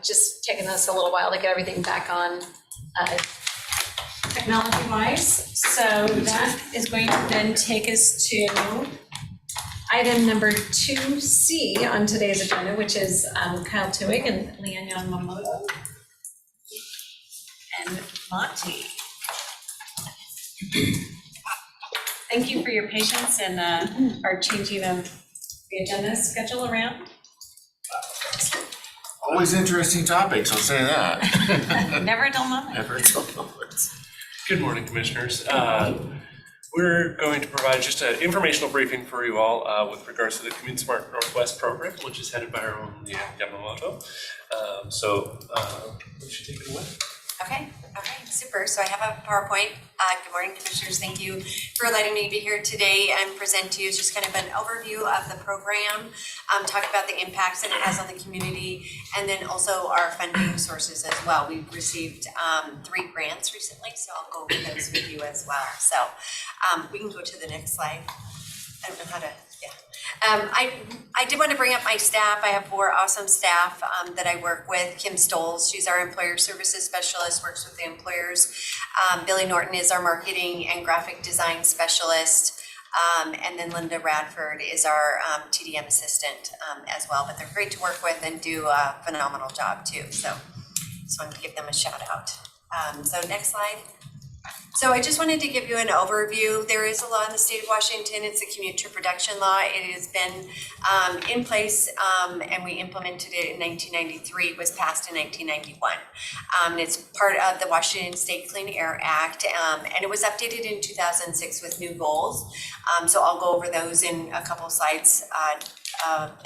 just taking us a little while to get everything back on technology-wise. So that is going to then take us to item number 2C on today's agenda, which is Kyle Tuig and Leanne Yamamoto and Monty. Thank you for your patience and our changing of the agenda schedule around. Always interesting topics, I'll say that. Never a dull moment. Never a dull moment. Good morning, Commissioners. We're going to provide just an informational briefing for you all with regards to the Commute Smart Northwest program, which is headed by our own Leanne Yamamoto. We should take it away. Okay, super. So I have a PowerPoint. Good morning, Commissioners. Thank you for letting me be here today and present to you just kind of an overview of the program, talk about the impacts that it has on the community, and then also our funding sources as well. We've received 3 grants recently, so I'll go over those with you as well. So we can go to the next slide. I don't know how to, yeah. I did want to bring up my staff. I have 4 awesome staff that I work with. Kim Stoles, she's our employer services specialist, works with the employers. Billy Norton is our marketing and graphic design specialist. And then Linda Radford is our TDM assistant as well. But they're great to work with and do a phenomenal job too. So just wanted to give them a shout out. So next slide. So I just wanted to give you an overview. There is a law in the state of Washington. It's the Commute to Production Law. It has been in place and we implemented it in 1993. It was passed in 1991. It's part of the Washington State Clean Air Act and it was updated in 2006 with new goals. So I'll go over those in a couple of slides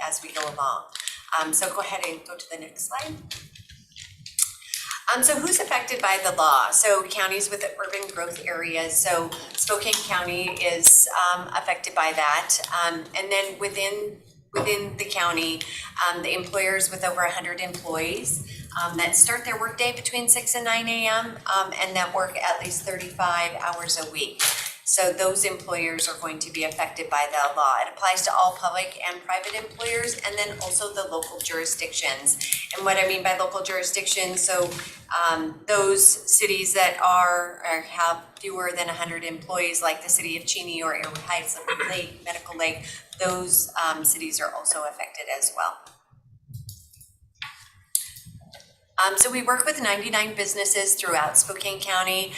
as we go along. So go ahead and go to the next slide. So who's affected by the law? So counties with urban growth areas. So Spokane County is affected by that. And then within the county, the employers with over 100 employees that start their workday between 6 and 9 a.m. And that work at least 35 hours a week. So those employers are going to be affected by the law. It applies to all public and private employers and then also the local jurisdictions. And what I mean by local jurisdictions, so those cities that are or have fewer than 100 employees, like the city of Cheney or Airwood Heights, Lake, Medical Lake, those cities are also affected as well. So we work with 99 businesses throughout Spokane County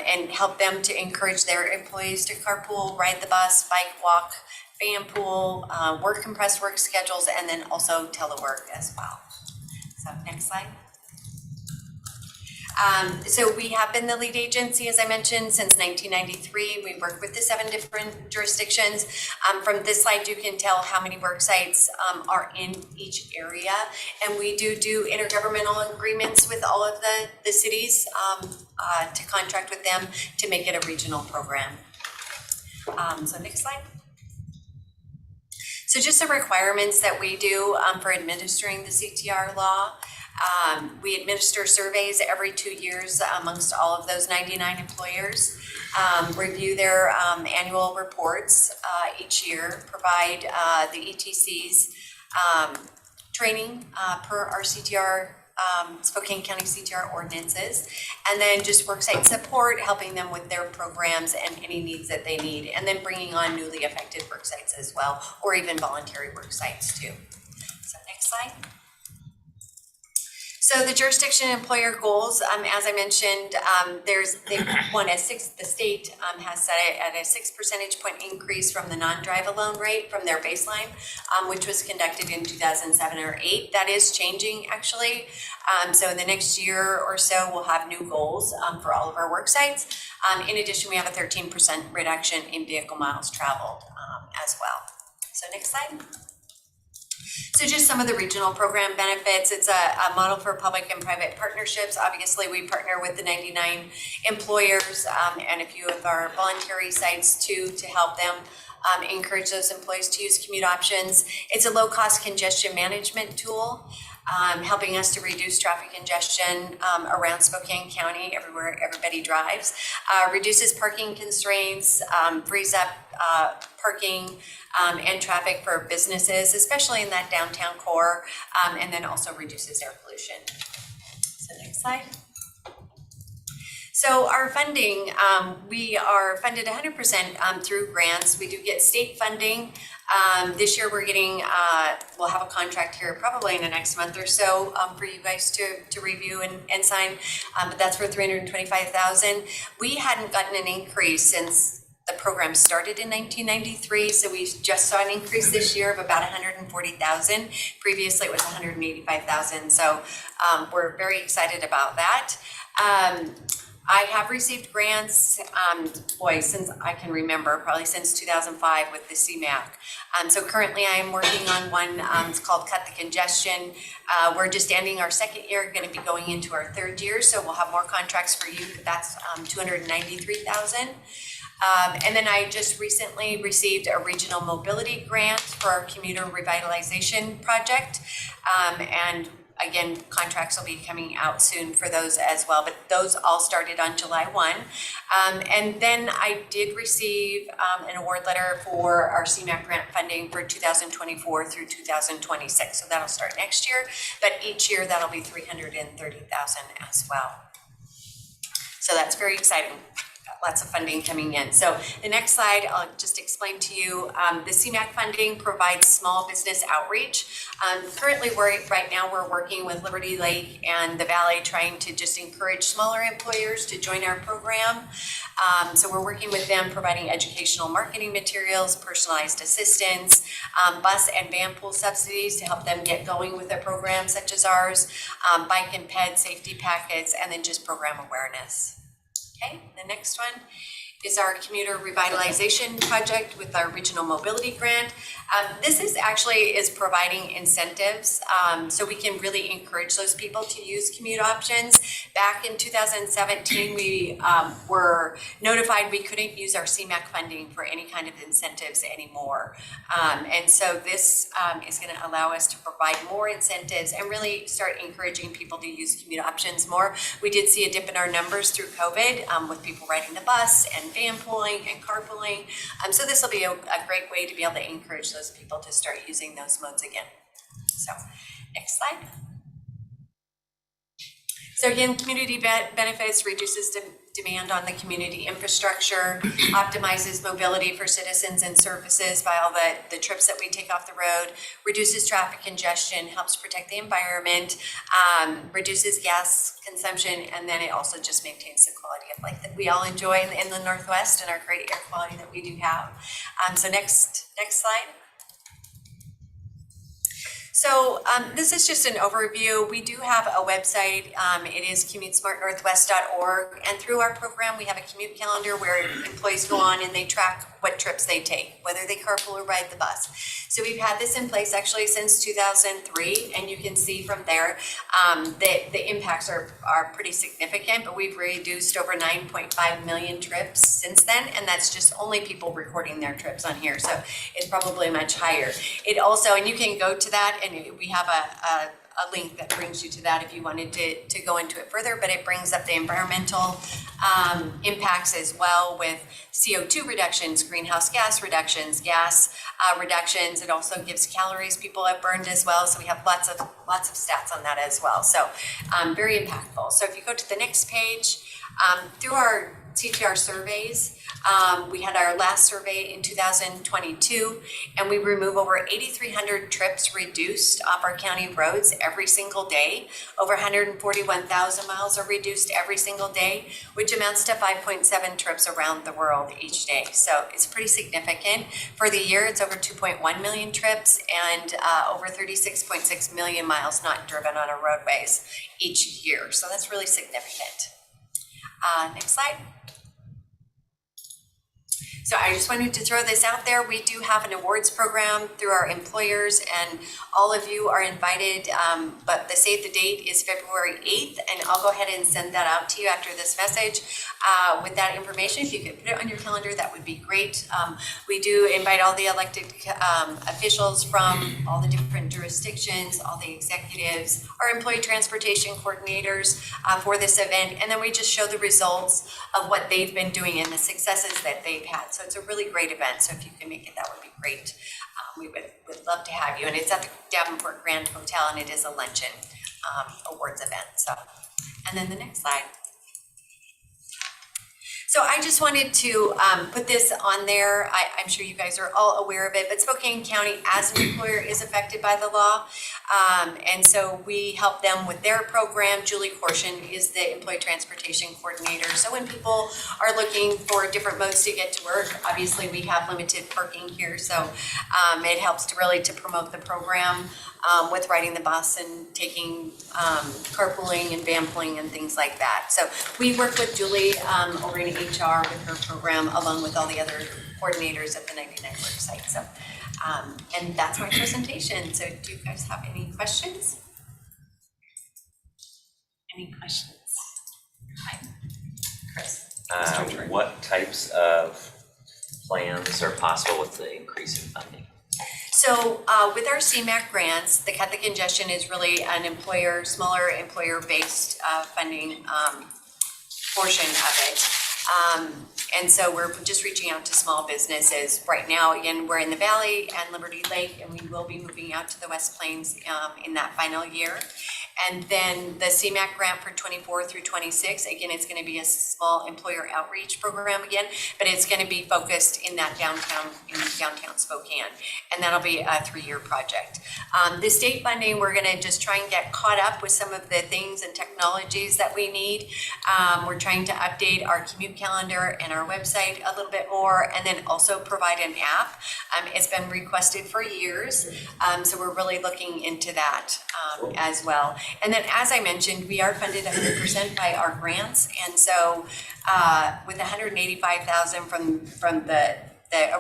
and help them to encourage their employees to carpool, ride the bus, bike, walk, fan pool, work compressed work schedules, and then also telework as well. So next slide. So we have been the lead agency, as I mentioned, since 1993. We work with the 7 different jurisdictions. From this slide, you can tell how many work sites are in each area. And we do intergovernmental agreements with all of the cities to contract with them to make it a regional program. So next slide. So just the requirements that we do for administering the CTR law. We administer surveys every 2 years amongst all of those 99 employers, review their annual reports each year, provide the ETCs training per our CTR, Spokane County CTR ordinances, and then just worksite support, helping them with their programs and any needs that they need, and then bringing on newly affected worksites as well, or even voluntary worksites too. So next slide. So the jurisdiction employer goals, as I mentioned, the state has set it at a 6 percentage point increase from the non-drive alone rate from their baseline, which was conducted in 2007 or 8. That is changing actually. So in the next year or so, we'll have new goals for all of our work sites. In addition, we have a 13% reduction in vehicle miles traveled as well. So next slide. So just some of the regional program benefits. It's a model for public and private partnerships. Obviously, we partner with the 99 employers and a few of our voluntary sites too to help them encourage those employees to use commute options. It's a low-cost congestion management tool, helping us to reduce traffic congestion around Spokane County, everywhere everybody drives. Reduces parking constraints, frees up parking and traffic for businesses, especially in that downtown core, and then also reduces air pollution. So next slide. So our funding, we are funded 100% through grants. We do get state funding. This year we're getting, we'll have a contract here probably in the next month or so for you guys to review and sign, but that's for $325,000. We hadn't gotten an increase since the program started in 1993, so we just saw an increase this year of about $140,000. Previously it was $185,000, so we're very excited about that. I have received grants, since I can remember, probably since 2005 with the CMAQ. So currently I am working on one, it's called Cut the Congestion. We're just ending our second year, gonna be going into our third year, so we'll have more contracts for you, but that's $293,000. And then I just recently received a regional mobility grant for our commuter revitalization project. And again, contracts will be coming out soon for those as well, but those all started on July 1. And then I did receive an award letter for our CMAQ grant funding for 2024 through 2026. So that'll start next year, but each year that'll be $330,000 as well. So that's very exciting. Lots of funding coming in. So the next slide, I'll just explain to you, the CMAQ funding provides small business outreach. Currently, right now we're working with Liberty Lake and the Valley, trying to just encourage smaller employers to join our program. So we're working with them, providing educational marketing materials, personalized assistance, bus and van pool subsidies to help them get going with their programs such as ours, bike and ped safety packets, and then just program awareness. Okay, the next one is our commuter revitalization project with our regional mobility grant. This is providing incentives, so we can really encourage those people to use commute options. Back in 2017, we were notified we couldn't use our CMAQ funding for any kind of incentives anymore. And so this is going to allow us to provide more incentives and really start encouraging people to use commute options more. We did see a dip in our numbers through COVID with people riding the bus and van pooling and carpooling. So this will be a great way to be able to encourage those people to start using those modes again. So next slide. So again, community benefits reduces demand on the community infrastructure, optimizes mobility for citizens and services by all the trips that we take off the road, reduces traffic congestion, helps protect the environment, reduces gas consumption, and then it also just maintains the quality of life that we all enjoy in the Northwest and our great air quality that we do have. So next slide. So this is just an overview. We do have a website. It is commutesmartnorthwest.org. And through our program, we have a commute calendar where employees go on and they track what trips they take, whether they carpool or ride the bus. So we've had this in place actually since 2003. And you can see from there that the impacts are pretty significant, but we've reduced over 9.5 million trips since then. And that's just only people recording their trips on here. So it's probably much higher. It also, and you can go to that, and we have a link that brings you to that if you wanted to go into it further, but it brings up the environmental impacts as well with CO2 reductions, greenhouse gas reductions, gas reductions. It also gives calories people have burned as well. So we have lots of stats on that as well. So very impactful. So if you go to the next page, through our CTR surveys, we had our last survey in 2022, and we remove over 8,300 trips reduced off our county roads every single day. Over 141,000 miles are reduced every single day, which amounts to 5.7 trips around the world each day. So it's pretty significant. For the year, it's over 2.1 million trips and over 36.6 million miles not driven on our roadways each year. So that's really significant. Next slide. So I just wanted to throw this out there. We do have an awards program through our employers, and all of you are invited. But the save the date is February 8th, and I'll go ahead and send that out to you after this message with that information. If you could put it on your calendar, that would be great. We do invite all the elected officials from all the different jurisdictions, all the executives, our employee transportation coordinators for this event, and then we just show the results of what they've been doing and the successes that they've had. So it's a really great event. So if you can make it, that would be great. We would love to have you, and it's at the Davenport Grand Hotel, and it is a luncheon awards event. So, and then the next slide. So I just wanted to put this on there. I'm sure you guys are all aware of it, but Spokane County as an employer is affected by the law. And so we help them with their program. Julie Corshin is the employee transportation coordinator. So when people are looking for different modes to get to work, obviously we have limited parking here. So it helps to really to promote the program with riding the bus and taking carpooling and vanpooling and things like that. So we work with Julie over in HR with her program, along with all the other coordinators at the 99 Work site. So, and that's my presentation. So do you guys have any questions? Any questions? Hi, Chris. What types of plans are possible with the increase in funding? So with our CMAQ grants, the Cut the Congestion is really an employer, smaller employer-based funding portion of it. And so we're just reaching out to small businesses. Right now, again, we're in the Valley and Liberty Lake, and we will be moving out to the West Plains in that final year. And then the CMAQ grant for 24 through 26, again, it's going to be a small employer outreach program again, but it's going to be focused in that downtown Spokane. And that'll be a 3-year project. The state funding, we're going to just try and get caught up with some of the things and technologies that we need. We're trying to update our commute calendar and our website a little bit more, and then also provide an app. It's been requested for years, so we're really looking into that as well. And then, as I mentioned, we are funded 100% by our grants, and so with $185,000 from the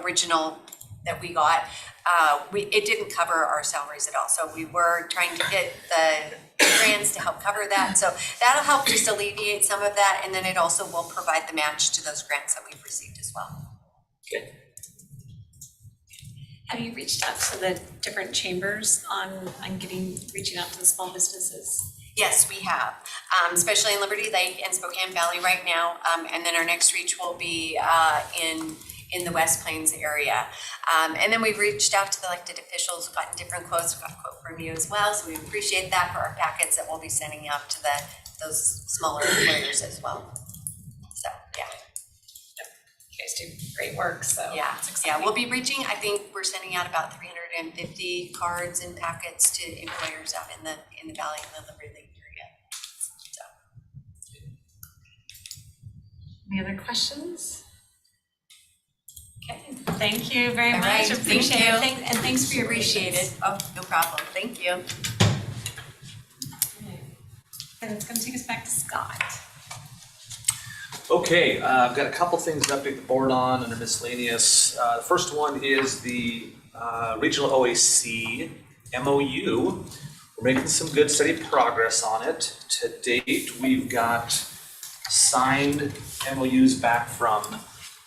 original that we got, it didn't cover our salaries at all. So we were trying to get the grants to help cover that. So that'll help just alleviate some of that, and then it also will provide the match to those grants that we've received as well. Okay. Have you reached out to the different chambers on reaching out to the small businesses? Yes, we have, especially in Liberty Lake and Spokane Valley right now. And then our next reach will be in the West Plains area. And then we've reached out to the elected officials, gotten different quotes, got a quote from you as well. So we appreciate that for our packets that we'll be sending out to those smaller employers as well. So, yeah. You guys do great work, so. Yeah, we'll be reaching, I think we're sending out about 350 cards and packets to employers out in the Valley and the Liberty Lake area. So. Any other questions? Okay, thank you very All much, right, appreciate it, thank you. and thanks for your Appreciate patience. it. Oh, no problem, thank you. And it's gonna take us back to Scott. Okay, I've got a couple things to update the board on under miscellaneous. The first one is the Regional OAC MOU. We're making some good steady progress on it. To date, we've got signed MOUs back from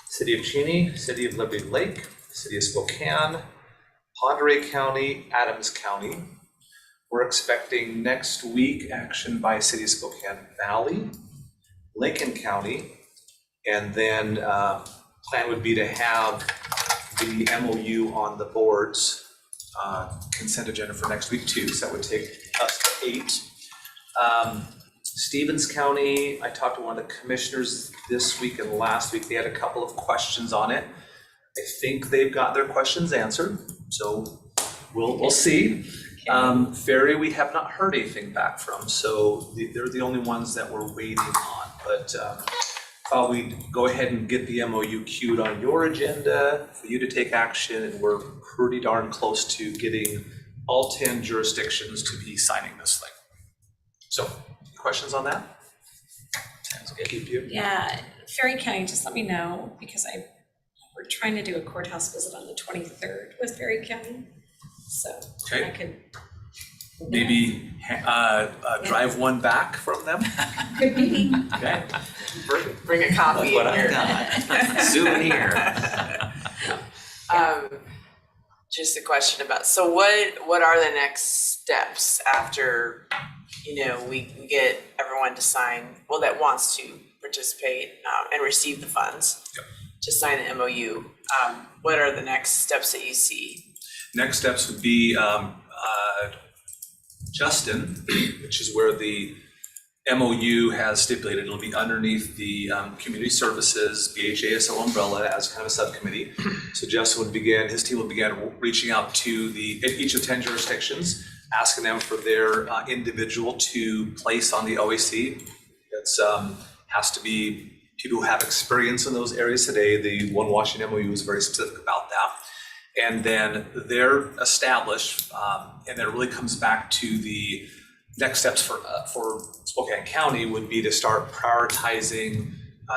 City of Cheney, City of Liberty Lake, City of Spokane, Pend Oreille County, Adams County. We're expecting next week action by City of Spokane Valley, Lincoln County, and then plan would be to have the MOU on the board's consent agenda for next week too, so that would take us to 8. Stevens County, I talked to one of the commissioners this week and last week. They had a couple of questions on it. I think they've got their questions answered, so we'll see. Ferry, we have not heard anything back from, so they're the only ones that we're waiting on. But thought we'd go ahead and get the MOU queued on your agenda for you to take action, and we're pretty darn close to getting all 10 jurisdictions to be signing this thing. So, questions on that? Sounds good. Yeah, Ferry County, just let me know, because we're trying to do a courthouse visit on the 23rd with Berry County. So Okay. I could. Maybe drive one back from them? Could be. Okay. Bring a copy Look what in here. I've got. Souvenir. Just a question about, so what are the next steps after, we get everyone to sign, well, that wants to participate and receive the funds to sign the MOU? What are the next steps that you see? Next steps would be Justin, which is where the MOU has stipulated, it'll be underneath the Community Services BHASO umbrella as kind of a subcommittee. So Justin would begin, his team would begin reaching out to each of the 10 jurisdictions, asking them for their individual to place on the OAC. It's has to be people who have experience in those areas today. The One Washington MOU is very specific about that. And then they're established, and then it really comes back to the next steps for Spokane County would be to start prioritizing,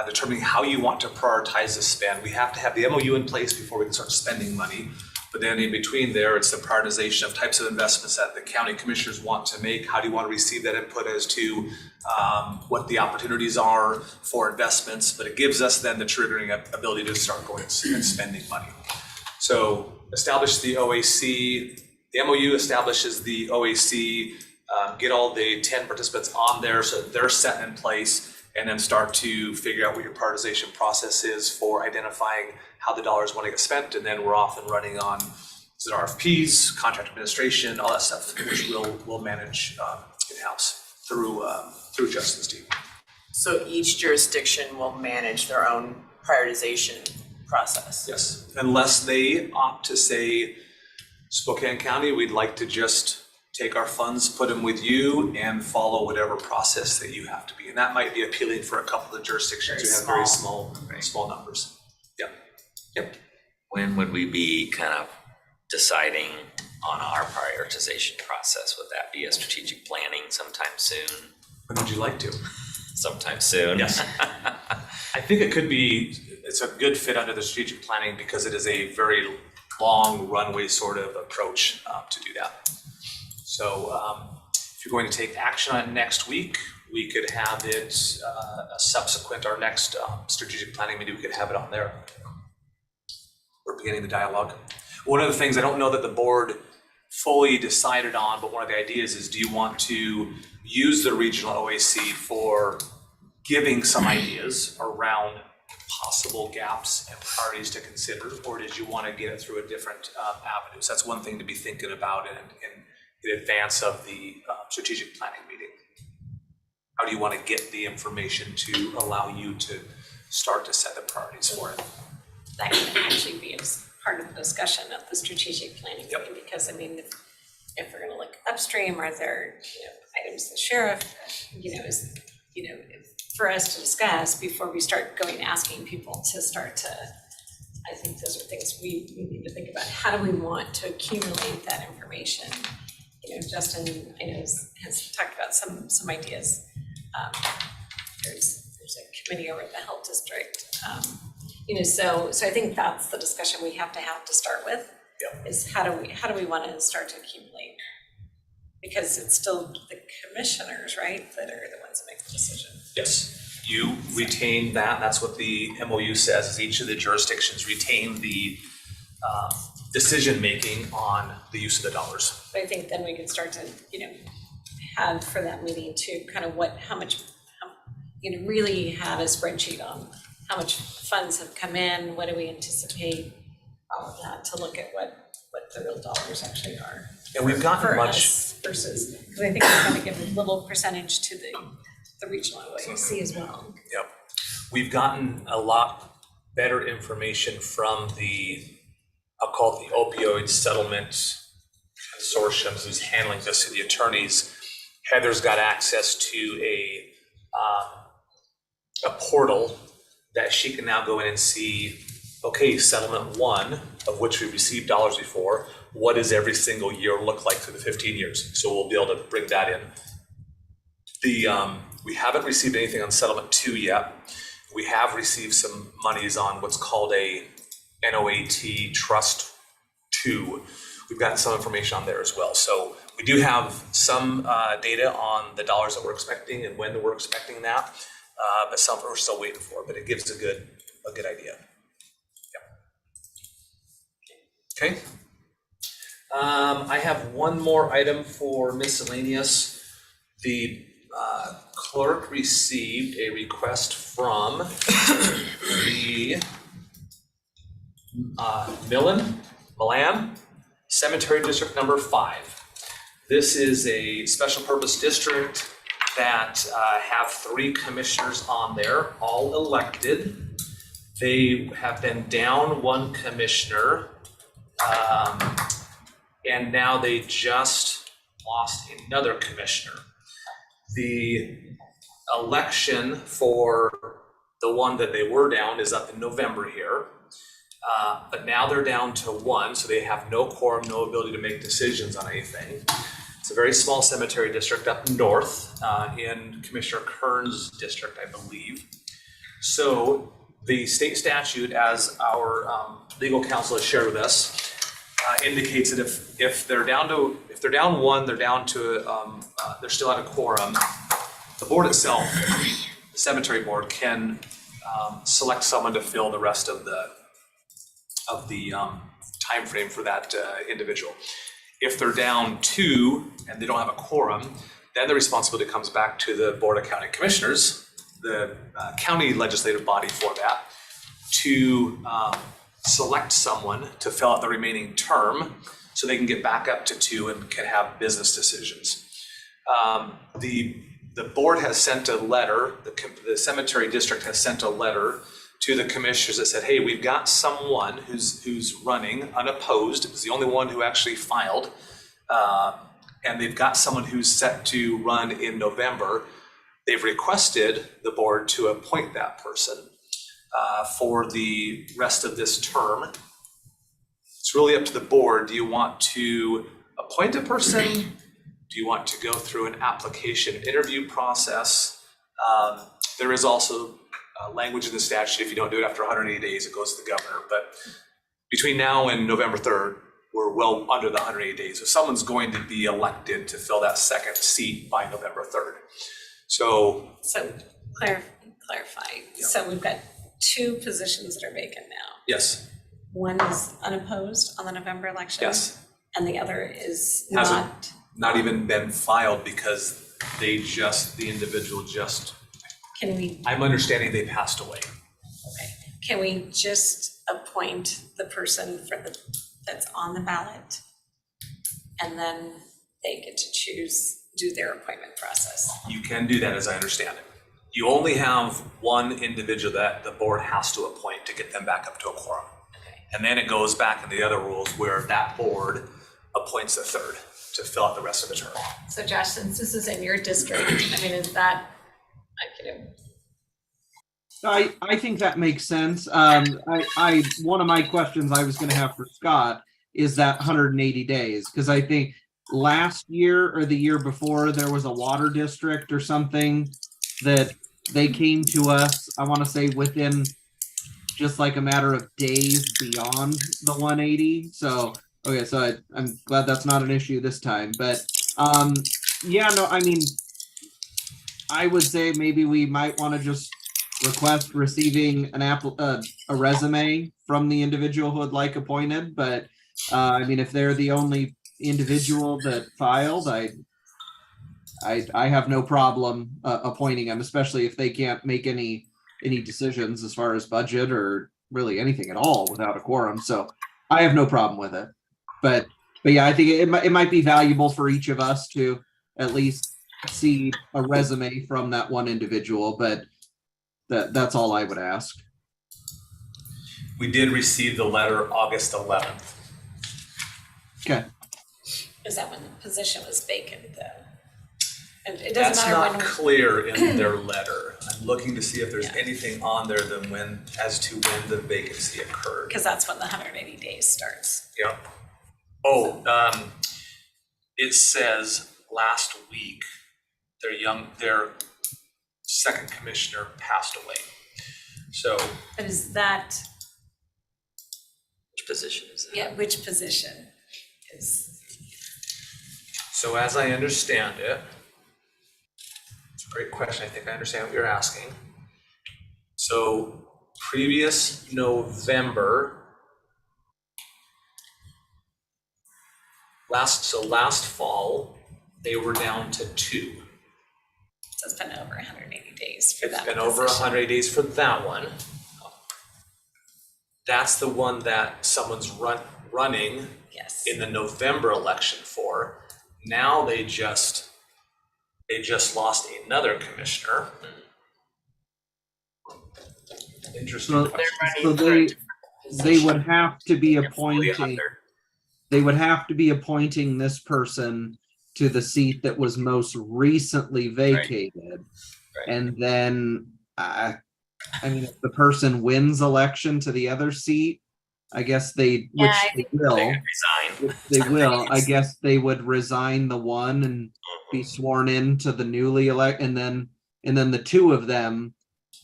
determining how you want to prioritize the spend. We have to have the MOU in place before we can start spending money. But then in between there, it's the prioritization of types of investments that the county commissioners want to make. How do you want to receive that input as to what the opportunities are for investments? But it gives us then the triggering ability to start going and spending money. So establish the OAC, the MOU establishes the OAC, get all the 10 participants on there so they're set in place, and then start to figure out what your prioritization process is for identifying how the dollars want to get spent. And then we're off and running on RFPs, contract administration, all that stuff, which we'll manage in-house through Justin's team. So each jurisdiction will manage their own prioritization process? Yes, unless they opt to say, Spokane County, we'd like to just take our funds, put them with you, and follow whatever process that you have to be. And that might be appealing for a couple of jurisdictions who have very small numbers. Yep. When would we be kind of deciding on our prioritization process? Would that be a strategic planning sometime soon? When would you like to? Sometime soon? Yes. I think it could be, it's a good fit under the strategic planning because it is a very long runway sort of approach to do that. So if you're going to take action on it next week, we could have it a subsequent, our next strategic planning meeting, we could have it on there. We're beginning the dialogue. One of the things I don't know that the board fully decided on, but one of the ideas is, do you want to use the regional OAC for giving some ideas around possible gaps and priorities to consider, or did you want to get it through a different avenue? So that's one thing to be thinking about in advance of the strategic planning meeting. How do you want to get the information to allow you to start to set the priorities for it? That can actually be as part of the discussion of the strategic planning meeting, because I mean, if we're gonna look upstream, are there, items the sheriff, is, for us to discuss before we start asking people to start to, I think those are things we need to think about. How do we want to accumulate that information? Justin, I know, has talked about some ideas. There's a committee over at the health district. So I think that's the discussion we have to start with. Yep. Is how do we want to start to accumulate? Because it's still the commissioners, right, that are the ones that make the decision. Yes, you retain that. That's what the MOU says, is each of the jurisdictions retain the decision-making on the use of the dollars. But I think then we can start to, have for that meeting to kind of really have a spreadsheet on how much funds have come in, what do we anticipate, all of that, to look at what the real dollars actually are. And we've gotten for much us versus, because I think we're going to give a little percentage to the regional OAC as well. Yep. We've gotten a lot better information from I'll call it the opioid settlement consortium who's handling this, to the attorneys. Heather's got access to a portal that she can now go in and see, okay, settlement one, of which we received dollars before, what does every single year look like through the 15 years? So we'll be able to bring that in. We haven't received anything on settlement 2 yet. We have received some monies on what's called a NOAT Trust 2. We've gotten some information on there as well. So we do have some data on the dollars that we're expecting and when we're expecting that, but some we're still waiting for. But it gives a good idea. Yeah. Okay. I have one more item for miscellaneous. The clerk received a request from the Milan Cemetery District number 5. This is a special purpose district that have 3 commissioners on there, all elected. They have been down 1 commissioner, and now they just lost another commissioner. The election for the one that they were down is up in November here. But now they're down to 1, so they have no quorum, no ability to make decisions on anything. It's a very small cemetery district up north in Commissioner Kern's district, I believe. So the state statute, as our legal counsel has shared with us, indicates that if they're down 1, they're down to they're still at a quorum. The board itself, the cemetery board, can select someone to fill the rest of the time frame for that individual. If they're down 2 and they don't have a quorum, then the responsibility comes back to the Board of County Commissioners, the county legislative body for that, to select someone to fill out the remaining term so they can get back up to 2 and can have business decisions. The board has sent a letter, the cemetery district has sent a letter to the commissioners that said, hey, we've got someone who's running unopposed. It was the only one who actually filed. And they've got someone who's set to run in November. They've requested the board to appoint that person for the rest of this term. It's really up to the board. Do you want to appoint a person? Do you want to go through an application interview process? There is also language in the statute, if you don't do it after 180 days, it goes to the governor. But between now and November 3rd, we're well under the 180 days. So someone's going to be elected to fill that second seat by November 3rd. So clarify. Yeah. So we've got 2 positions that are vacant now. yes, One is unopposed on the November election. yes. And the other is Hasn't not even been filed because the individual just, Can we, I'm understanding they passed away. can we just appoint the person that's on the ballot? And then they get to do their appointment process. You can do that, as I understand it. You only have 1 individual that the board has to appoint to get them back up to a quorum. And then it goes back in the other rules where that board appoints the 3rd to fill out the rest of the term. So Josh, since this is in your district, I mean, is that, I think that makes sense. One of my questions I was gonna have for Scott is that 180 days, because I think last year or the year before, there was a water district or something that they came to us, I wanna say within just like a matter of days beyond the 180. So, okay, so I'm glad that's not an issue this time, but yeah, no, I mean, I would say maybe we might wanna just request receiving a resume from the individual who would like appointed, but I mean, if they're the only individual that filed, I have no problem appointing them, especially if they can't make any decisions as far as budget or really anything at all without a quorum. So I have no problem with it. But yeah, I think it might be valuable for each of us to at least see a resume from that one individual, but that's all I would ask. We did receive the letter August 11th. Okay. is that when the position was vacant though? And it That's doesn't matter not when. clear in their letter. I'm looking to see if there's anything on there as to when the vacancy occurred. Because that's when the 180 days starts. Yeah. It says last week, their second commissioner passed away. So But is that, Which position is that? Yeah, which position is? So as I understand it, it's a great question. I think I understand what you're asking. So previous November, last fall, they were down to 2. So it's been over 180 days for that. It's been over 180 days for that one. That's the one that someone's running Yes. in the November election for. Now they just lost another commissioner. Interesting So, question. so they would have to be appointing, they would have to be appointing this person to the seat that was most recently vacated. And then, I mean, if the person wins election to the other seat, I guess they, which Yeah, I they think will, Resign. if they will, I guess they would resign the one and be sworn in to the newly elect, and then the two of them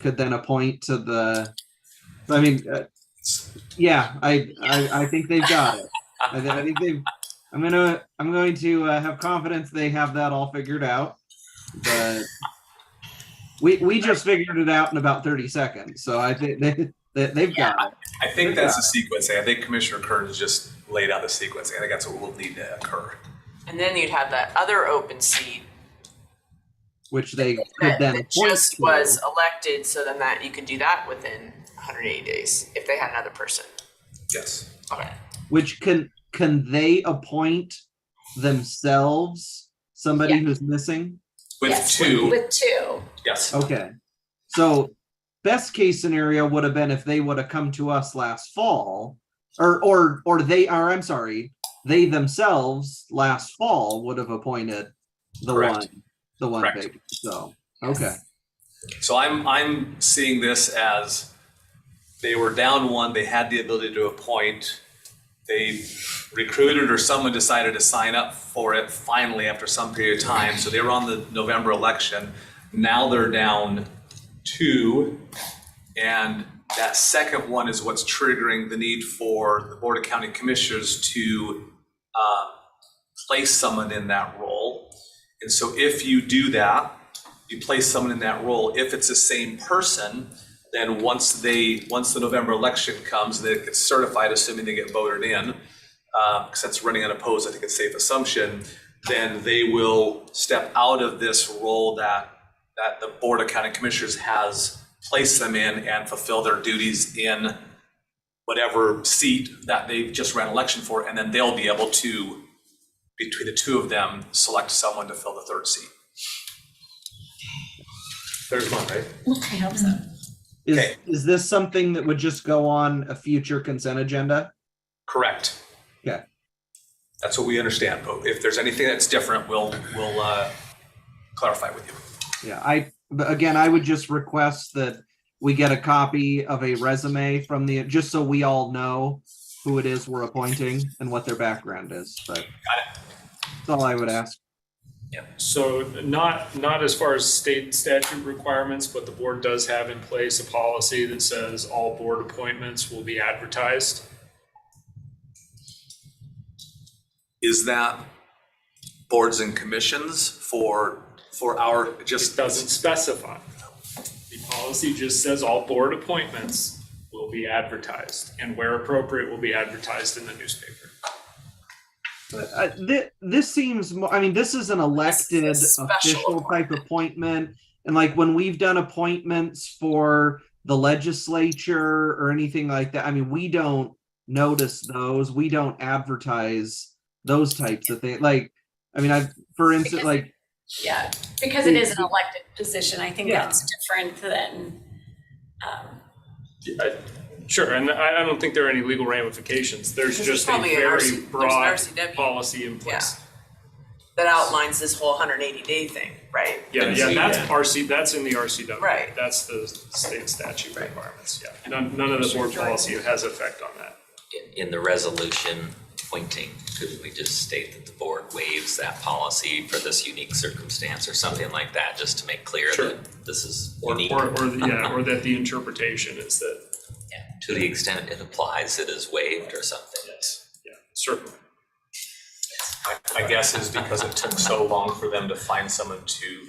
could then appoint to the, I mean, yeah, I think they've got it. I think they've, I'm going to have confidence they have that all figured out, but we just figured it out in about 30 seconds. So I think they've got it. I think that's the sequencing. I think Commissioner Kearns just laid out the sequencing. I think that's what will need to occur. And then you'd have that other open seat Which they could that then appoint just to. was elected, so then that you could do that within 180 days if they had another person. Yes. Okay. Which can they appoint themselves somebody Yeah. who's missing? With Yes, 2. With 2. Yes. Okay. So best case scenario would have been if they would have come to us last fall, or I'm sorry, they themselves last fall would have appointed the Correct. one Correct. vacant. So okay. So I'm seeing this as they were down 1, they had the ability to appoint, they recruited or someone decided to sign up for it finally after some period of time, so they were on the November election. Now they're down 2, and that second one is what's triggering the need for the Board of County Commissioners to place someone in that role. And so if you do that, you place someone in that role, if it's the same person, then once the November election comes, they get certified, assuming they get voted in, since running unopposed, I think it's a safe assumption, then they will step out of this role that the Board of County Commissioners has placed them in and fulfill their duties in whatever seat that they just ran election for, and then they'll be able to, between the two of them, select someone to fill the third seat. There's one, right? I hope so. Is this something that would just go on a future consent agenda? Correct. Okay. That's what we understand, but if there's anything that's different, we'll clarify with you. Yeah, but again, I would just request that we get a copy of a resume from just so we all know who it is we're appointing and what their background is, but that's all I would ask. So not as far as state statute requirements, but the board does have in place a policy that says all board appointments will be advertised. Is that boards and commissions for our, just? It doesn't specify. The policy just says all board appointments will be advertised, and where appropriate will be advertised in the newspaper. This seems, I mean, this is an elected official type appointment. And like when we've done appointments for the legislature or anything like that, I mean, we don't notice those. We don't advertise those types of things. Like, I mean, for instance, like. Yeah, because it is an elected position, I think Yeah. that's different than, Sure, and I don't think there are any legal ramifications. There's Because just there's a probably an very there's an broad RCW. policy in place. That outlines this whole 180-day thing, right? Yeah, that's that's in the RCW. Right. That's the state statute requirements, yeah. None of the board policy has effect on that. In the resolution appointing, could we just state that the board waives that policy for this unique circumstance or something like that, just to make clear Sure. that this is Or unique? or that the interpretation is that To the extent it applies, it is waived or something. Yes, yeah, certainly. My guess is because it took so long for them to find someone to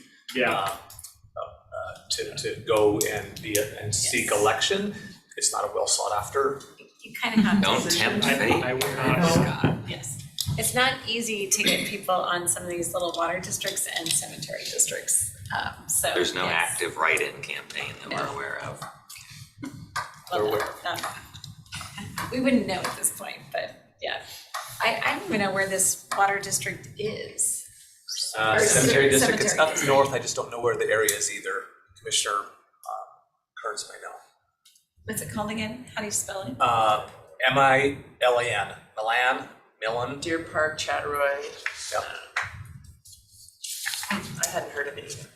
to go and seek election, it's not a well sought after. You kind of have to. Don't tempt fate. I will not. Yes. It's not easy to get people on some of these little water districts and cemetery districts. So There's no yes. active write-in campaign that we're aware of. Well, not- we wouldn't know at this point, but yeah. I don't even know where this water district is. Or Cemetery district, it's up cemetery north, I just don't know where the area is either. Commissioner Kearns may know. What's it called again? How do you spell it? Milan, Millen. Deer Park, Chattaroy. Yep. I hadn't heard of it either.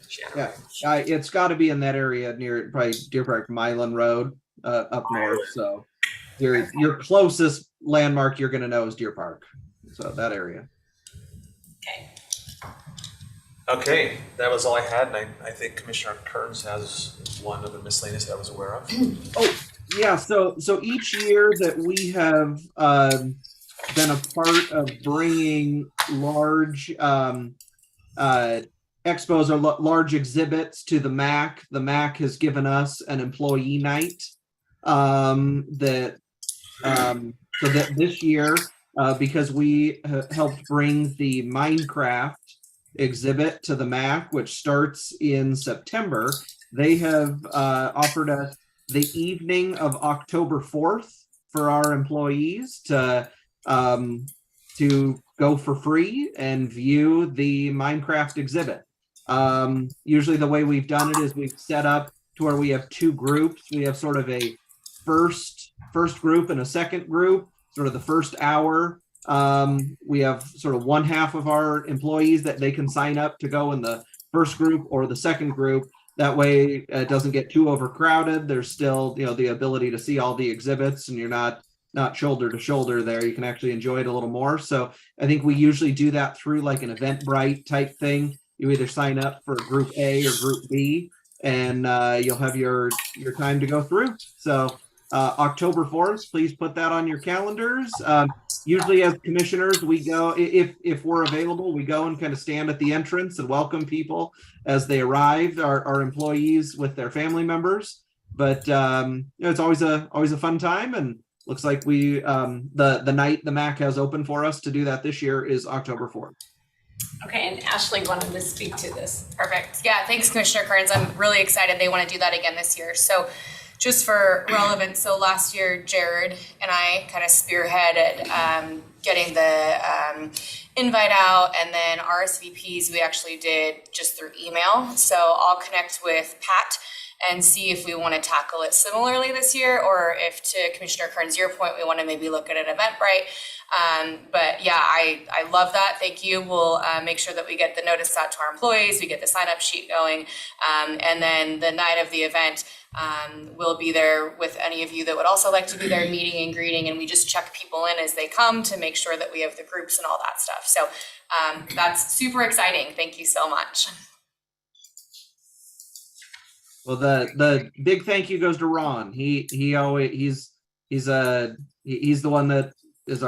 Yeah, it's got to be in that area near probably Deer Park, Milan Road, up north. So your closest landmark you're going to know is Deer Park. So that area. Okay. Okay, that was all I had, and I think Commissioner Kearns has one other miscellaneous that I was aware of. Oh, yeah. So each year that we have been a part of bringing large expos or large exhibits to the MAC has given us an employee night so that this year, because we helped bring the Minecraft exhibit to the MAC, which starts in September, they have offered us the evening of October 4th for our employees to go for free and view the Minecraft exhibit. Usually the way we've done it is we've set up to where we have two groups. We have sort of a first group and a second group, sort of the first hour. We have sort of one half of our employees that they can sign up to go in the first group or the second group. That way it doesn't get too overcrowded. There's still, the ability to see all the exhibits and you're not shoulder to shoulder there. You can actually enjoy it a little more. So I think we usually do that through like an Eventbrite type thing. You either sign up for group A or group B and you'll have your time to go through. So October 4th, please put that on your calendars. Usually as commissioners, we go, if we're available, we go and kind of stand at the entrance and welcome people as they arrive, our employees with their family members. But it's always a fun time, and looks like we the night the MAC has open for us to do that this year is October 4th. Okay, and Ashley wanted to speak to this. Perfect. Yeah, thanks, Commissioner Kearns. I'm really excited they want to do that again this year. So just for relevance, so last year, Jared and I kind of spearheaded getting the invite out, and then RSVPs we actually did just through email. So I'll connect with Pat and see if we want to tackle it similarly this year, or if, to Commissioner Kearns, your point, we want to maybe look at an Eventbrite. But yeah, I love that. Thank you. We'll make sure that we get the notice out to our employees, we get the sign up sheet going, and then the night of the event, we'll be there with any of you that would also like to be there, meeting and greeting, and we just check people in as they come to make sure that we have the groups and all that stuff. So that's super exciting. Thank you so much. Well, the big thank you goes to Ron. He's the one that is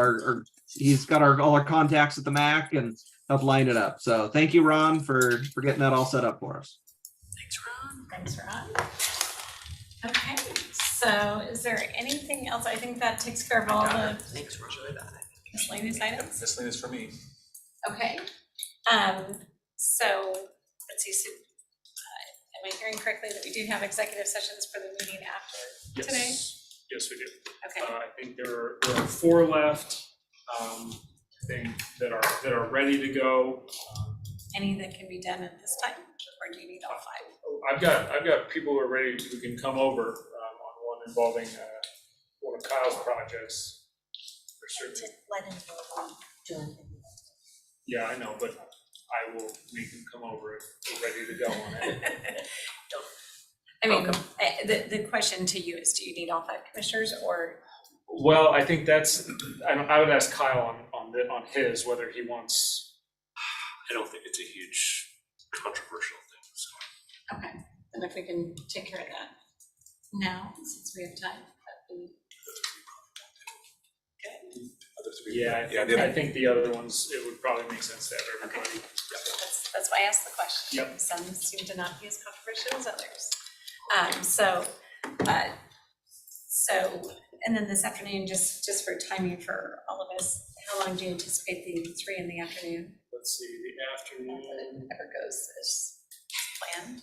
he's got all our contacts at the MAC and help line it up. So thank you, Ron, for getting that all set up for us. Thanks, Ron. Okay, so is there anything else? I think that takes care of all the Thanks, Ron. miscellaneous items. Miscellaneous for me. Okay, so let's see, so, am I hearing correctly that we do have executive sessions for the meeting after today? Yes, we do. Okay. I think there are 4 left, I think that are ready to go. Any that can be done at this time, or do you need all 5? I've got people who are ready, who can come over, on one involving, one of Kyle's projects. There's certain- Let him know, John. Yeah, I know, but I will make him come over if we're ready to go on it. I mean, the question to you is, do you need all 5 commissioners, or? Well, I think that's, I would ask Kyle on his, whether he wants. I don't think it's a huge controversial thing, so. Okay, then if we can take care of that now, since we have time, that'd be Yeah, I think the other ones, it would probably make sense to have everybody. That's why I asked the question. Yep. Some seem to not be as controversial as others. And then this afternoon, just for timing for all of us, how long do you anticipate the 3 in the afternoon? Let's see, the Not that it afternoon, ever goes as planned.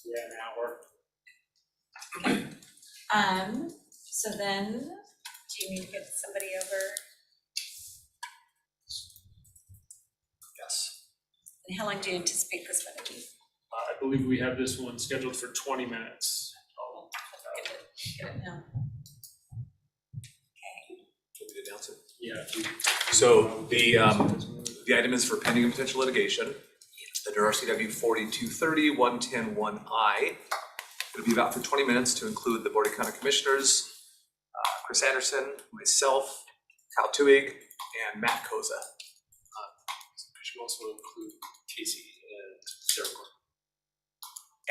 yeah, an hour. So then, do you need to get somebody over? Yes. And how long do you anticipate this one to be? I believe we have this one scheduled for 20 minutes. Get it now. Should we announce it? Yeah. So the item is for pending and potential litigation. Under RCW 4230-110-1I. It'll be about for 20 minutes to include the Board of County Commissioners, Chris Anderson, myself, Kyle Tuig, and Matt Koza. Could you also include Casey and Sarah Gordon?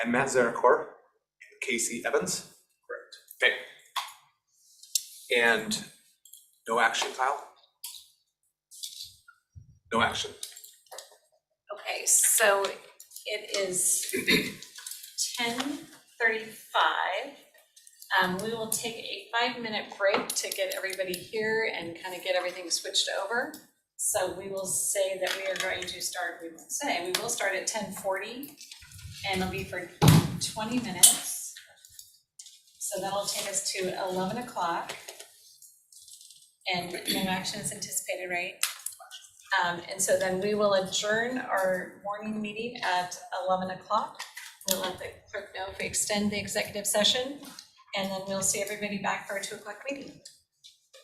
And Matt Zarakor and Casey Evans. Correct. Okay. And no action, Kyle? No action. Okay, so it is 10:35. We will take a 5-minute break to get everybody here and kind of get everything switched over. So we will say that we are going to start, we will start at 10:40 and it'll be for 20 minutes. So that'll take us to 11 o'clock. And no action is anticipated, right? And so then we will adjourn our morning meeting at 11 o'clock. We'll let the clerk know if we extend the executive session, and then we'll see everybody back for our 2 o'clock meeting.